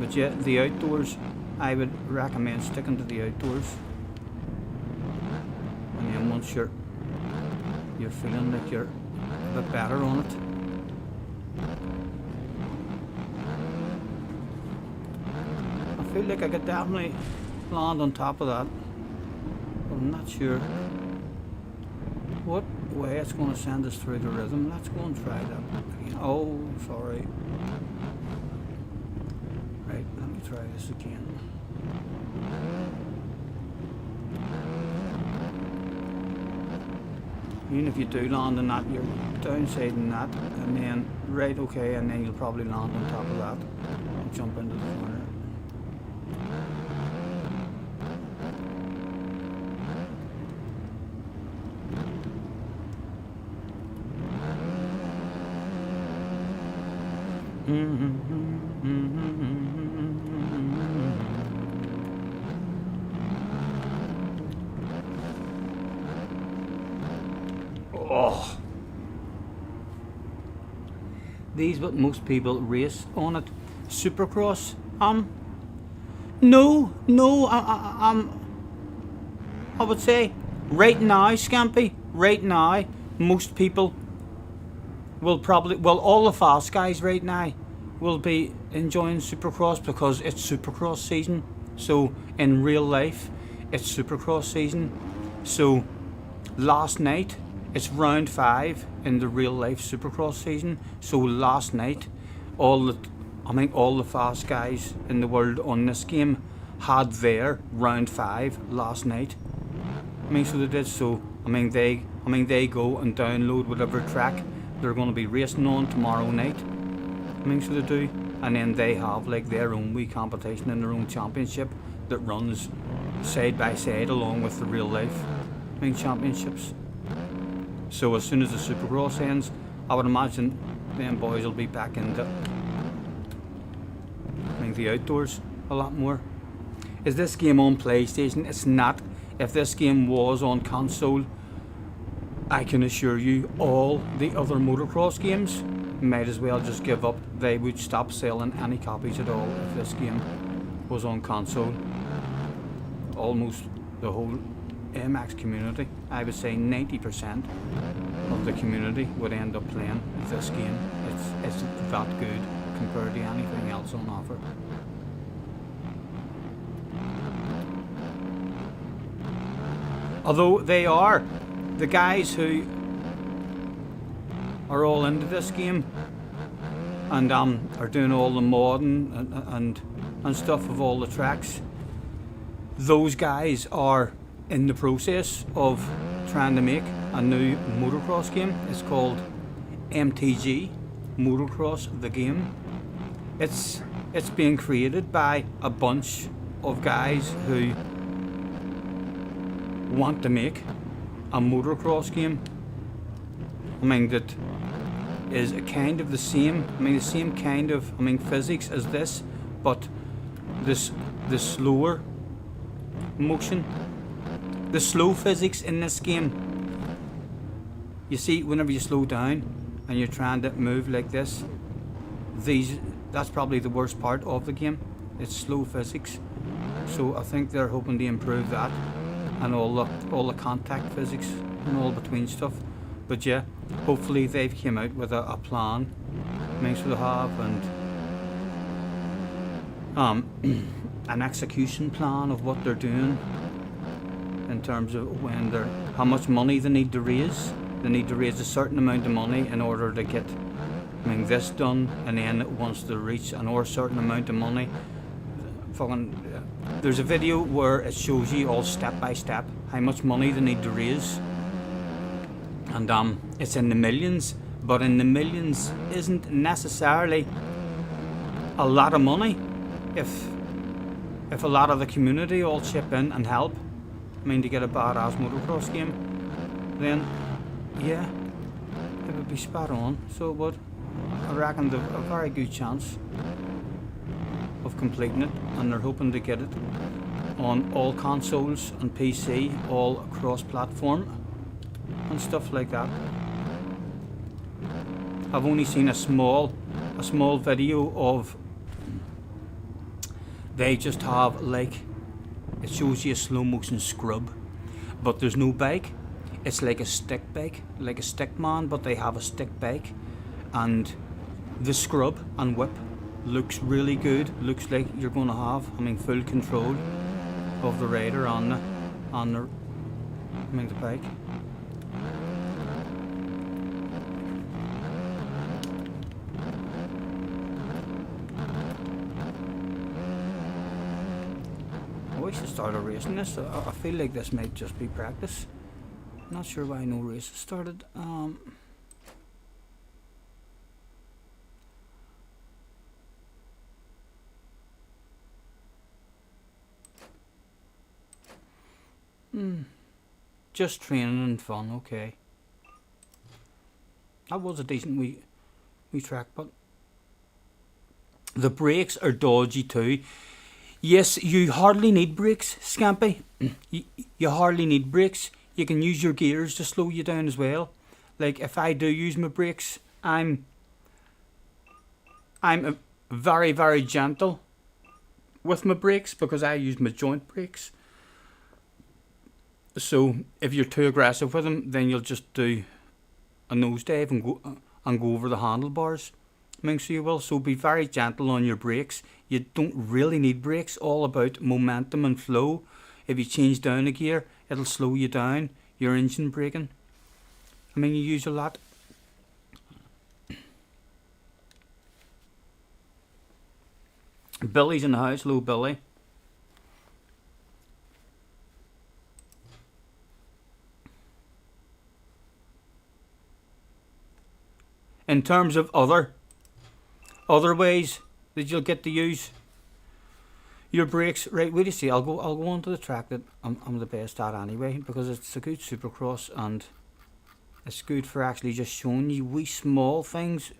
But yeah, the outdoors, I would recommend sticking to the outdoors. once you're feeling like you're a bit better on it. I feel like I could definitely land on top of that, but I'm not sure what way it's going to send us through the rhythm. Let's go and try that again. Oh, sorry. Right, let me try this again. Even if you do land on that, you're downsiding that, and then, right, okay, and then you'll probably land on top of that and jump into the corner. Oh, these what most people race on it. Supercross. No, I would say right now, Scampy, right now, most people will probably, well, all the fast guys right now will be enjoying Supercross because it's Supercross season. So in real life, it's Supercross season. So last night, it's round 5 in the real life Supercross season. So last night, all the fast guys in the world on this game had their round 5 last night. So they did. So they go and download whatever track they're going to be racing on tomorrow night. So they do, and then they have like their own wee competition and their own championship that runs side by side along with the real life championships. So as soon as the Supercross ends, I would imagine them boys will be back into the outdoors a lot more. Is this game on PlayStation? It's not. If this game was on console, I can assure you all the other motocross games might as well just give up. They would stop selling any copies at all if this game was on console. Almost the whole MX community, I would say 90% of the community would end up playing this game. It's that good compared to anything else on offer. Although they are, the guys who are all into this game and are doing all the modding and stuff of all the tracks, those guys are in the process of trying to make a new motocross game. It's called MTG Motocross the game. It's being created by a bunch of guys who want to make a motocross game. That is kind of the same. The same kind of physics as this, but the slower motion. The slow physics in this game. You see, whenever you slow down and you're trying to move like this, that's probably the worst part of the game. It's slow physics. So I think they're hoping to improve that and all the contact physics and all between stuff. But yeah, hopefully they've came out with a plan. So they have, and an execution plan of what they're doing. In terms of how much money they need to raise. They need to raise a certain amount of money in order to get this done, and then once they reach a certain amount of money, there's a video where it shows you all step by step how much money they need to raise, and it's in the millions, but in the millions isn't necessarily a lot of money if a lot of the community all chip in and help. To get a badass motocross game, then yeah, it would be spot on. So it would. I reckon they've a very good chance of completing it, and they're hoping to get it on all consoles and PC, all cross-platform and stuff like that. I've only seen a small video of. They just have it shows you a slow motion scrub, but there's no bike. it's like a stick bike, like a stick man, but they have a stick bike, and the scrub and whip looks really good. Looks like you're going to have, I mean, full control of the rider on the I mean, the bike. I should start a racing this. I feel like this might just be practice. Not sure why no races started. Just training and fun, okay. That was a decent wee track, but the brakes are dodgy too. Yes, you hardly need brakes, Scampy. You hardly need brakes. You can use your gears to slow you down as well. Like if I do use my brakes, I'm very, very gentle with my brakes because I use my joint brakes. So if you're too aggressive with them, then you'll just do a nosedive and go over the handlebars. I mean, so you will. So be very gentle on your brakes. You don't really need brakes. All about momentum and flow. If you change down a gear, it'll slow you down. Your engine braking. I mean, you use a lot. Billy's in the house. Hello, Billy. In terms of other ways that you'll get to use your brakes, right? Wait, you see, I'll go on to the track that I'm the best at anyway, because it's a good supercross and it's good for actually just showing you wee small things.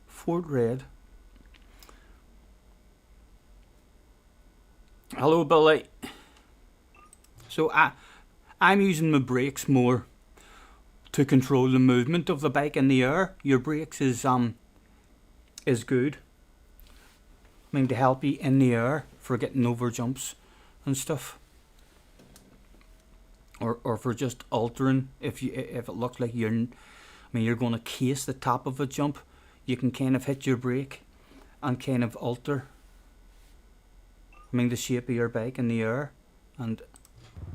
Fort Red. Hello, Billy. So I'm using my brakes more to control the movement of the bike in the air. Your brakes is good. I mean, to help you in the air for getting over jumps and stuff, or for just altering if it looks like you're going to case the top of a jump, you can kind of hit your brake and kind of alter, I mean, the shape of your bike in the air and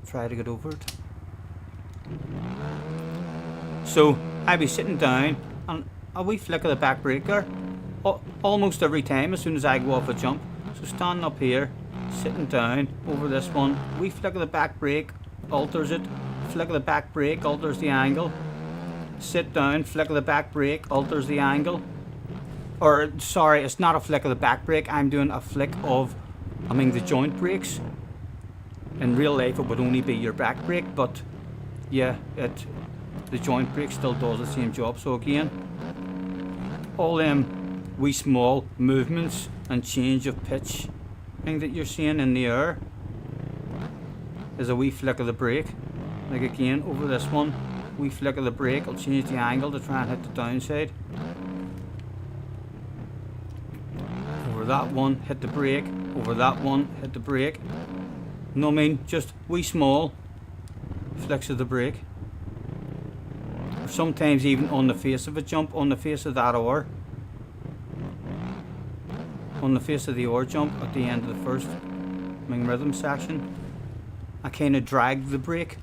try to get over it. So I'll be sitting down and a wee flick of the back brake there almost every time as soon as I go off a jump. So standing up here, sitting down over this one, wee flick of the back brake alters it, flick of the back brake alters the angle, sit down, flick of the back brake alters the angle. Or sorry, it's not a flick of the back brake, I'm doing a flick of, the joint brakes. In real life it would only be your back brake, but yeah, the joint brake still does the same job. So again, all them wee small movements and change of pitch thing that you're seeing in the air is a wee flick of the brake. Like again, over this one, wee flick of the brake will change the angle to try and hit the downside. Over that one, hit the brake. Over that one, hit the brake. No, I mean, just wee small flicks of the brake. Or sometimes even on the face of a jump, on the face of that oar. On the face of the oar jump at the end of the first rhythm section, I kind of drag the brake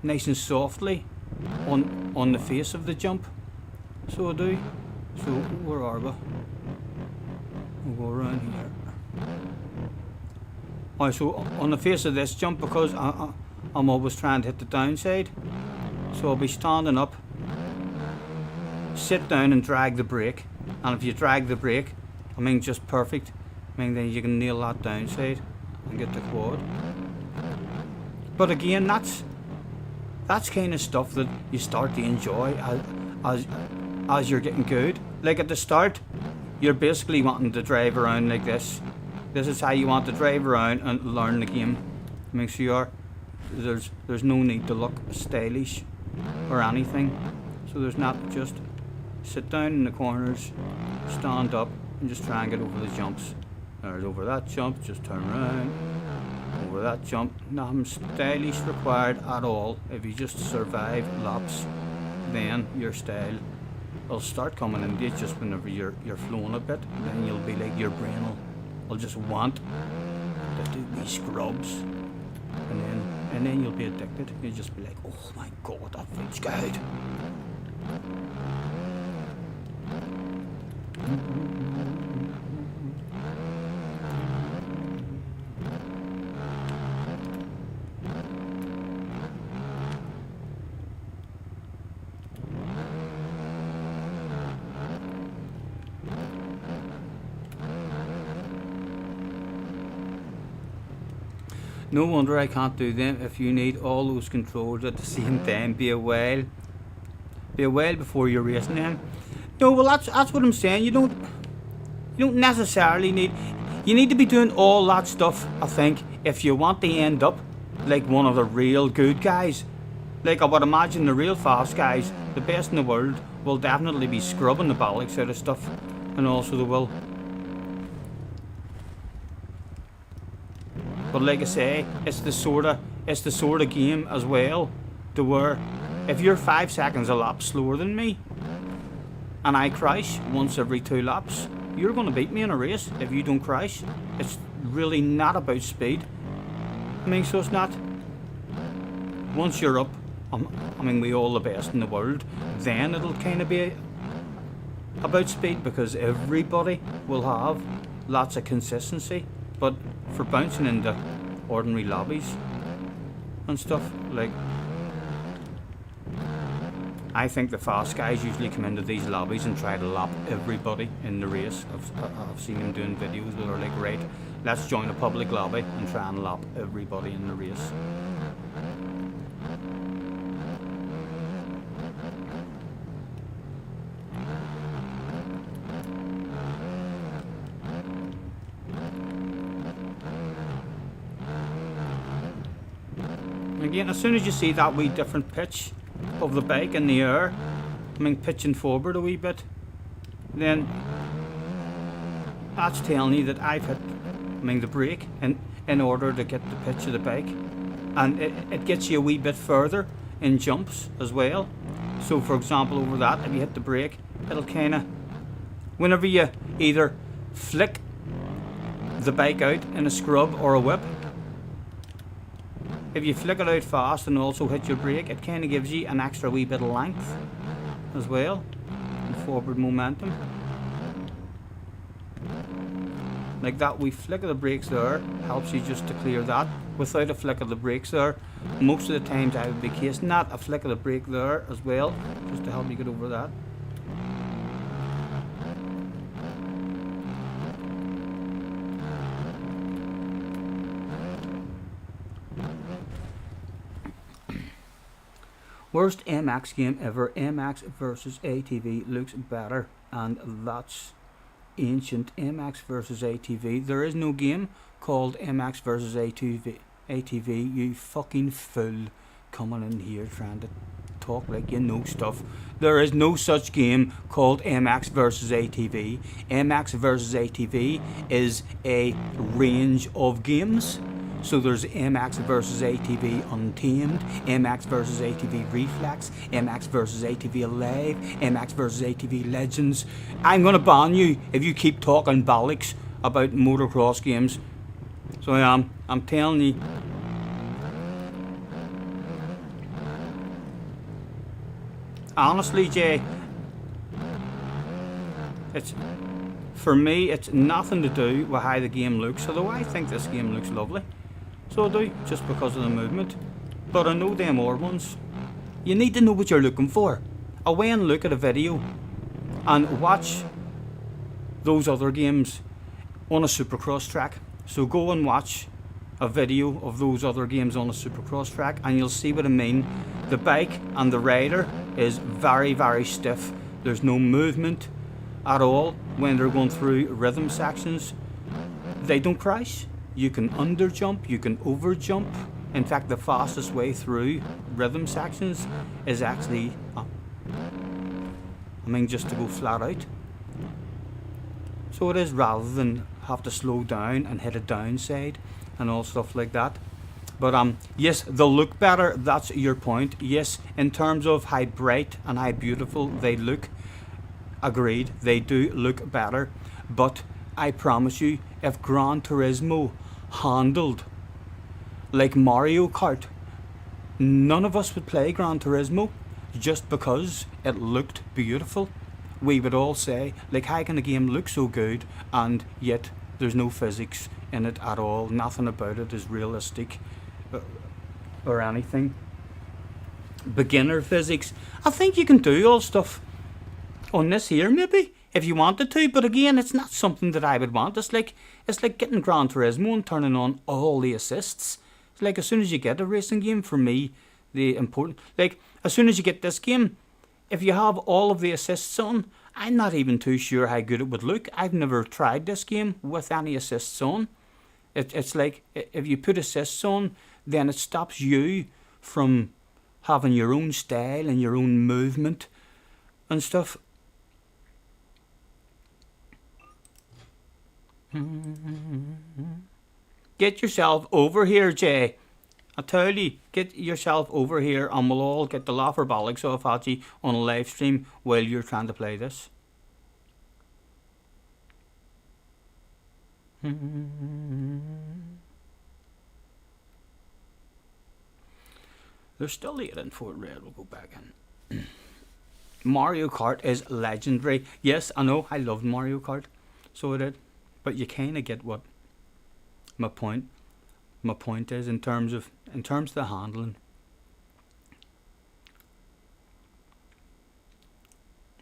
nice and softly on the face of the jump. So I do. So where are we? We'll go around here. Alright, so on the face of this jump, because I'm always trying to hit the downside, so I'll be standing up, sit down and drag the brake, and if you drag the brake, just perfect, then you can nail that downside and get the quad. But again, that's kind of stuff that you start to enjoy as you're getting good. Like at the start, you're basically wanting to drive around like this. This is how you want to drive around and learn the game. So you are, there's no need to look stylish or anything. So there's not, just sit down in the corners, stand up and just try and get over the jumps. There's over that jump, just turn around, over that jump. Nothing stylish required at all. If you just survive laps, then your style will start coming into it just whenever you're flowing a bit. Then you'll be like, your brain will just want to do these scrubs, and then you'll be addicted. You'll just be like, oh my god, that feels good. No wonder I can't do them. If you need all those controls at the same time, be a while before you're racing them. No, well that's what I'm saying. You don't necessarily need. You need to be doing all that stuff, I think, if you want to end up like one of the real good guys. Like, I would imagine the real fast guys, the best in the world, will definitely be scrubbing the bollocks out of stuff, and also they will. But like I say, it's the sort of game as well, to where if you're 5 seconds a lap slower than me, and I crash once every 2 laps, you're going to beat me in a race if you don't crash. It's really not about speed. I mean, so it's not. Once you're up, I mean, we all the best in the world, then it'll kind of be about speed, because everybody will have lots of consistency. But for bouncing into ordinary lobbies and stuff, like, I think the fast guys usually come into these lobbies and try to lap everybody in the race. I've seen them doing videos where they're like, right, let's join a public lobby and try and lap everybody in the race. Again, as soon as you see that wee different pitch of the bike in the air, I mean pitching forward a wee bit, then that's telling you that I've hit, I mean, the brake in order to get the pitch of the bike, and it gets you a wee bit further in jumps as well. So for example, over that, if you hit the brake, it'll kind of, whenever you either flick the bike out in a scrub or a whip, if you flick it out fast and also hit your brake, it kind of gives you an extra wee bit of length as well, and forward momentum. Like that wee flick of the brakes there helps you just to clear that. Without a flick of the brakes there, most of the times I would be casing that, a flick of the brake there as well, just to help you get over that. Worst MX game ever. MX versus ATV looks better, and that's ancient. MX versus ATV. There is no game called MX versus ATV. You fucking fool, coming in here trying to talk like you know stuff. There is no such game called MX versus ATV. MX versus ATV is a range of games. So there's MX versus ATV Untamed, MX versus ATV Reflex, MX versus ATV Alive, MX versus ATV Legends. I'm gonna ban you if you keep talking bollocks about motocross games. So I am. I'm telling you. Honestly, Jay, for me, it's nothing to do with how the game looks, although I think this game looks lovely. So I do, just because of the movement. But I know them other ones. You need to know what you're looking for. Away and look at a video and watch those other games on a supercross track. So go and watch a video of those other games on a supercross track and you'll see what I mean. The bike and the rider is very, very stiff. There's no movement at all when they're going through rhythm sections. They don't crash. You can under jump, you can over jump. In fact, the fastest way through rhythm sections is actually, just to go flat out. So it is, rather than have to slow down and hit a downside. and all stuff like that. But yes, they'll look better. That's your point. Yes, in terms of how bright and how beautiful they look, agreed, they do look better. But I promise you, if Gran Turismo handled like Mario Kart, none of us would play Gran Turismo just because it looked beautiful. We would all say, like, how can a game look so good and yet there's no physics in it at all? Nothing about it is realistic or anything. Beginner physics. I think you can do all stuff on this here, maybe, if you wanted to, but again, it's not something that I would want. It's like getting Gran Turismo and turning on all the assists. It's like, as soon as you get a racing game, for me, the important, like, as soon as you get this game, if you have all of the assists on, I'm not even too sure how good it would look. I've never tried this game with any assists on. It's like, if you put assists on, then it stops you from having your own style and your own movement and stuff. Get yourself over here, Jay. I tell you, get yourself over here and we'll all get the laugher bollocks off at you on a live stream while you're trying to play this. There's still 8 in Fort Red. We'll go back in. Mario Kart is legendary. Yes, I know, I loved Mario Kart. So I did. But you kind of get what my point is in terms of the handling.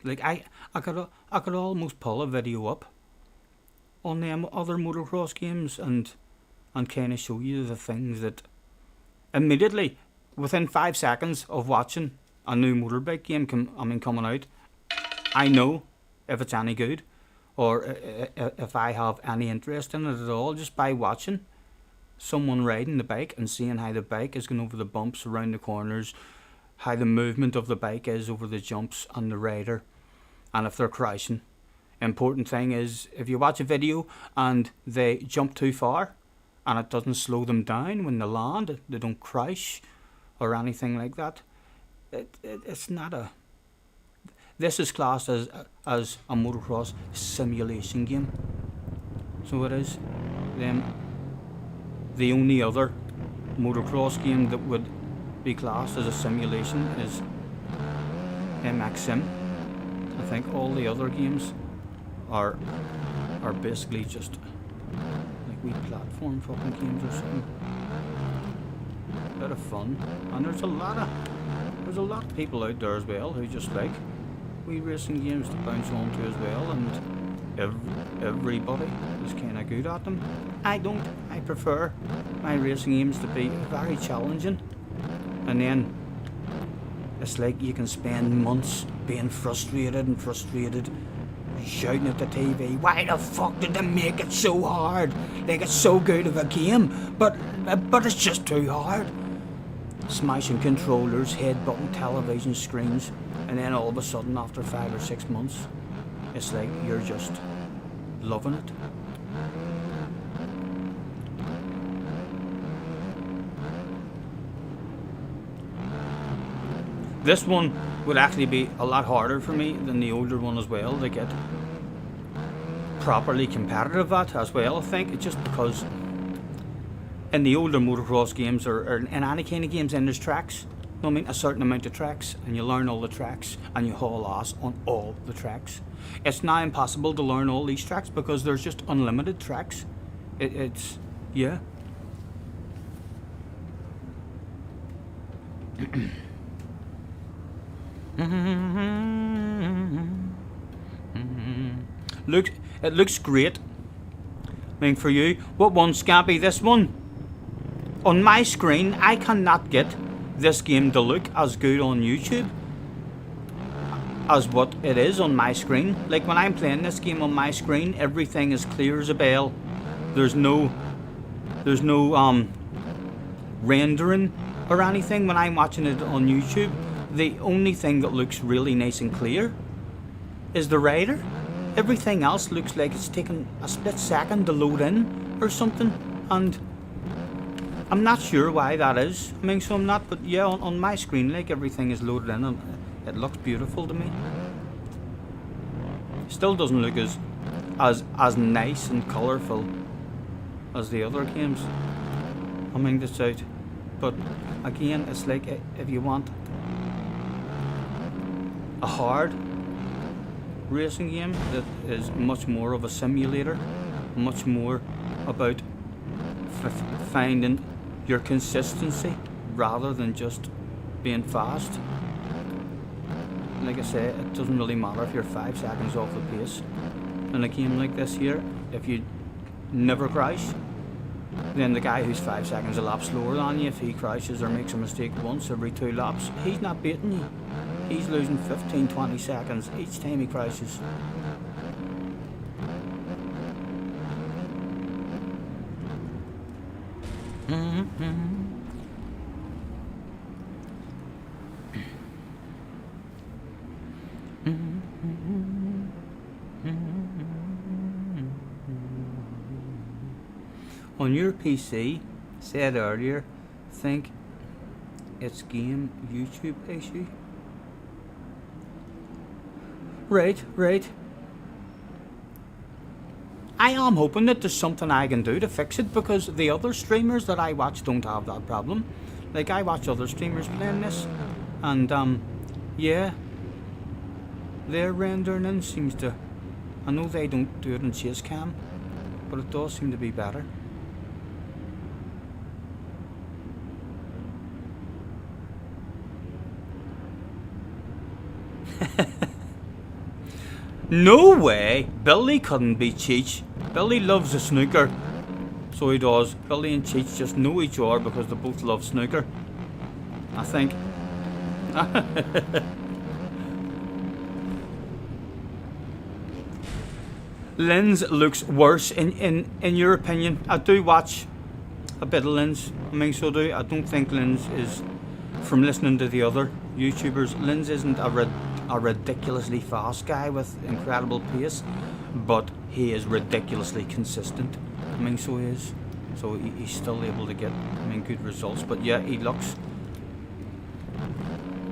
Like, I could almost pull a video up on them other motocross games and kind of show you the things that immediately, within 5 seconds of watching a new motorbike game coming out, I know if it's any good or if I have any interest in it at all, just by watching someone riding the bike and seeing how the bike is going over the bumps, around the corners, how the movement of the bike is over the jumps and the rider, and if they're crashing. Important thing is, if you watch a video and they jump too far and it doesn't slow them down when they land, they don't crash or anything like that, it's not a... This is classed as a motocross simulation game. So it is. The only other motocross game that would be classed as a simulation is MX Sim. I think all the other games are basically just like wee platform fucking games or something. Bit of fun, and there's a lot of people out there as well who just like wee racing games to bounce onto as well, and everybody is kind of good at them. I don't. I prefer my racing games to be very challenging, and then it's like you can spend months being frustrated, shouting at the TV, why the fuck did they make it so hard? Like, it's so good of a game, but it's just too hard. Smashing controllers, headbutting television screens, and then all of a sudden, after 5 or 6 months, it's like you're just loving it. This one would actually be a lot harder for me than the older one as well to get properly competitive at as well, I think. It's just because in the older motocross games or in any kind of games, then there's tracks. I mean, a certain amount of tracks, and you learn all the tracks and you haul ass on all the tracks. It's now impossible to learn all these tracks because there's just unlimited tracks. It's yeah. It looks great. I mean, for you, what one, Scampy? This one? On my screen, I cannot get this game to look as good on YouTube as what it is on my screen. Like, when I'm playing this game on my screen, everything is clear as a bell. There's no rendering or anything when I'm watching it on YouTube. The only thing that looks really nice and clear is the rider. Everything else looks like it's taken a split second to load in or something, and I'm not sure why that is. I mean, so I'm not, but yeah, on my screen, like everything is loaded in and it looks beautiful to me. Still doesn't look as nice and colourful as the other games. I mean, that's out. But again, it's like if you want a hard racing game that is much more of a simulator, much more about finding your consistency rather than just being fast. Like I say, it doesn't really matter if you're 5 seconds off the pace. In a game like this here, if you never crash, then the guy who's 5 seconds a lap slower than you, if he crashes or makes a mistake once every 2 laps, he's not beating you. He's losing 15-20 seconds each time he crashes. On your PC, said earlier, think it's game YouTube issue. Right. I am hoping that there's something I can do to fix it, because the other streamers that I watch don't have that problem. Like, I watch other streamers playing this, and yeah, their rendering in seems to, I know they don't do it in chase cam, but it does seem to be better. No way! Billy couldn't beat Cheech. Billy loves a snooker. So he does. Billy and Cheech just know each other because they both love snooker, I think. Lynn's looks worse in your opinion. I do watch a bit of Lynn's. I mean, so do. I don't think Lynn's is, from listening to the other YouTubers, Lynn's isn't a ridiculously fast guy with incredible pace, but he is ridiculously consistent. I mean, so he is. So he's still able to get, I mean, good results. But yeah, he looks,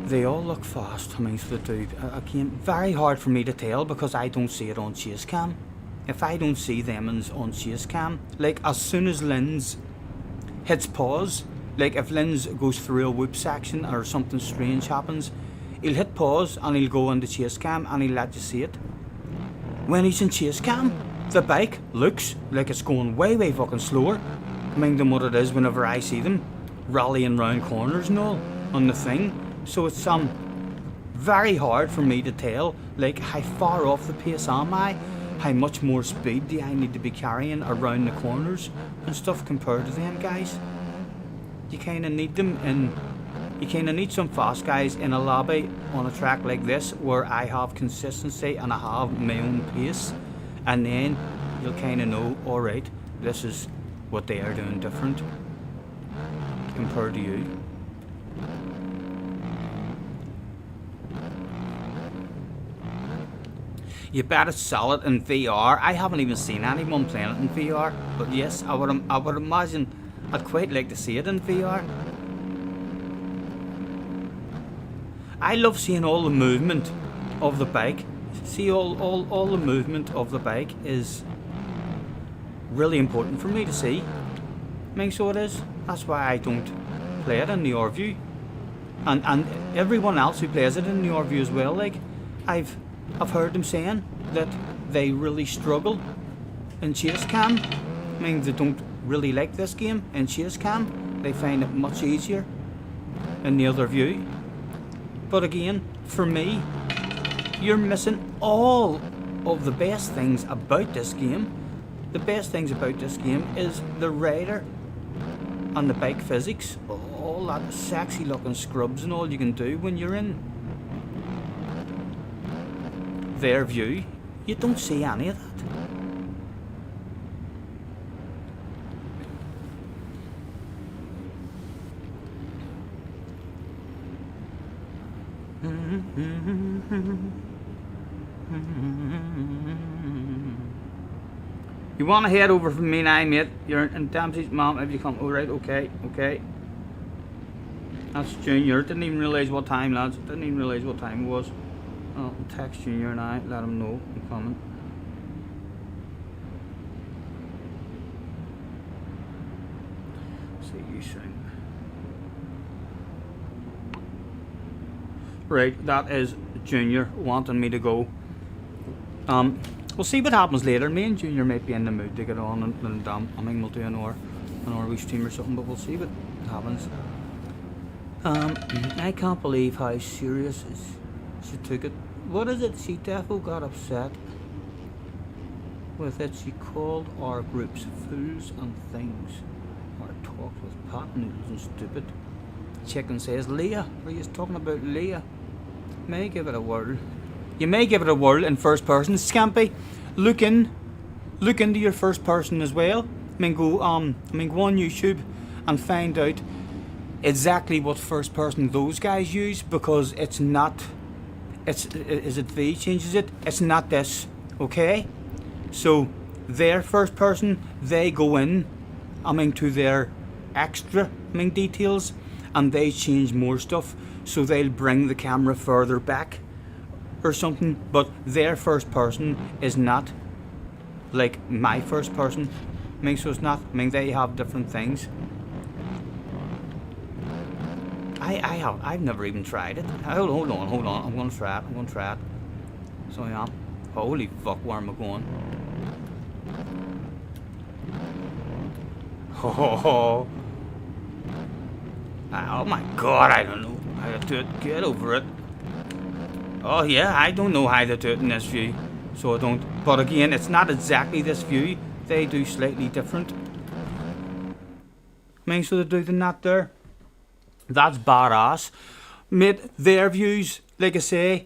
they all look fast. I mean, so they do. Again, very hard for me to tell because I don't see it on chase cam. If I don't see them on chase cam, like as soon as Lynn's hits pause, like if Lynn's goes through a whoop section or something strange happens, he'll hit pause and he'll go into chase cam and he'll let you see it. When he's in chase cam, the bike looks like it's going way fucking slower, I mean, than what it is whenever I see them rallying round corners and all on the thing. So it's very hard for me to tell, like, how far off the pace am I, how much more speed do I need to be carrying around the corners and stuff compared to them guys. You kind of need them in, you kind of need some fast guys in a lobby on a track like this where I have consistency and I have my own pace, and then you'll kind of know, alright, this is what they are doing different compared to you. You better sell it in VR. I haven't even seen anyone playing it in VR, but yes, I would imagine I'd quite like to see it in VR. I love seeing all the movement of the bike. See, all the movement of the bike is really important for me to see. I mean, so it is. That's why I don't play it in the R-View. And everyone else who plays it in the R-View as well, like, I've heard them saying that they really struggle in chase cam. I mean, they don't really like this game in chase cam. They find it much easier in the other view. But again, for me, you're missing all of the best things about this game. The best things about this game is the rider and the bike physics. All that sexy looking scrubs and all you can do when you're in their view. You don't see any of that. You want to head over from me now, mate? You're in Dempsey's mom. Have you come? Oh, right, okay, okay. That's Junior. Didn't even realise what time, lads. Didn't even realise what time it was. I'll text Junior now. Let him know I'm coming. See you soon. Right, that is Junior wanting me to go. We'll see what happens later. Me and Junior might be in the mood to get on and I mean we'll do an hour wee stream or something, but we'll see what happens. I can't believe how serious she took it. What is it? She defo got upset with it. She called our groups fools and things. Or talked with pot noodles and stupid. Chicken says, Leah, are you talking about Leah? May give it a whirl. You may give it a whirl in first person. Scampy, look into your first person as well. I mean go on YouTube and find out exactly what first person those guys use, because it's not, is it V changes it? It's not this, okay? So their first person, they go in, to their extra, details, and they change more stuff, so they'll bring the camera further back or something, but their first person is not like my first person. So it's not, they have different things. I've never even tried it. Hold on. I'm gonna try it. So yeah. Holy fuck, where am I going? Oh my god, I don't know how to do it. Get over it. Oh yeah, I don't know how to do it in this view. So I don't. But again, it's not exactly this view. They do slightly different. So they do than that there. That's badass. Mate, their views, like I say,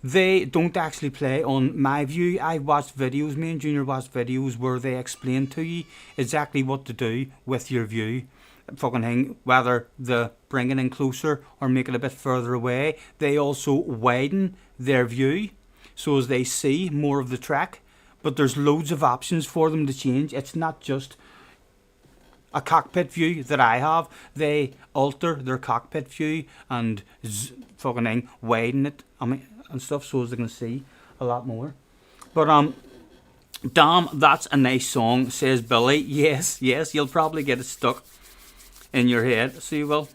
they don't actually play on my view. I've watched videos, me and Junior watched videos where they explain to you exactly what to do with your view. Fucking thing, whether the bring it in closer or make it a bit further away. They also widen their view so as they see more of the track. But there's loads of options for them to change. It's not just a cockpit view that I have. They alter their cockpit view and widen it and stuff so as they can see a lot more. But damn, that's a nice song, says Billy. Yes, you'll probably get it stuck in your head, so you will.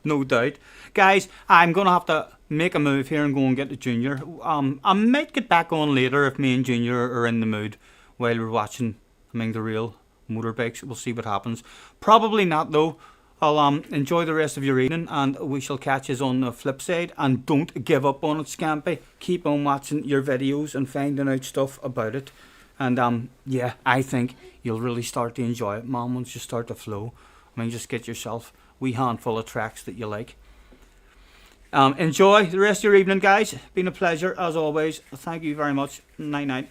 No doubt. Guys, I'm gonna have to make a move here and go and get the Junior. I might get back on later if me and Junior are in the mood while we're watching the real motorbikes. We'll see what happens. Probably not though. I'll enjoy the rest of your evening, and we shall catch us on the flip side. And don't give up on it, Scampy. Keep on watching your videos and finding out stuff about it. And yeah, I think you'll really start to enjoy it, man, once you start to flow. Just get yourself a wee handful of tracks that you like. Enjoy the rest of your evening, guys. Been a pleasure as always. Thank you very much. Night night.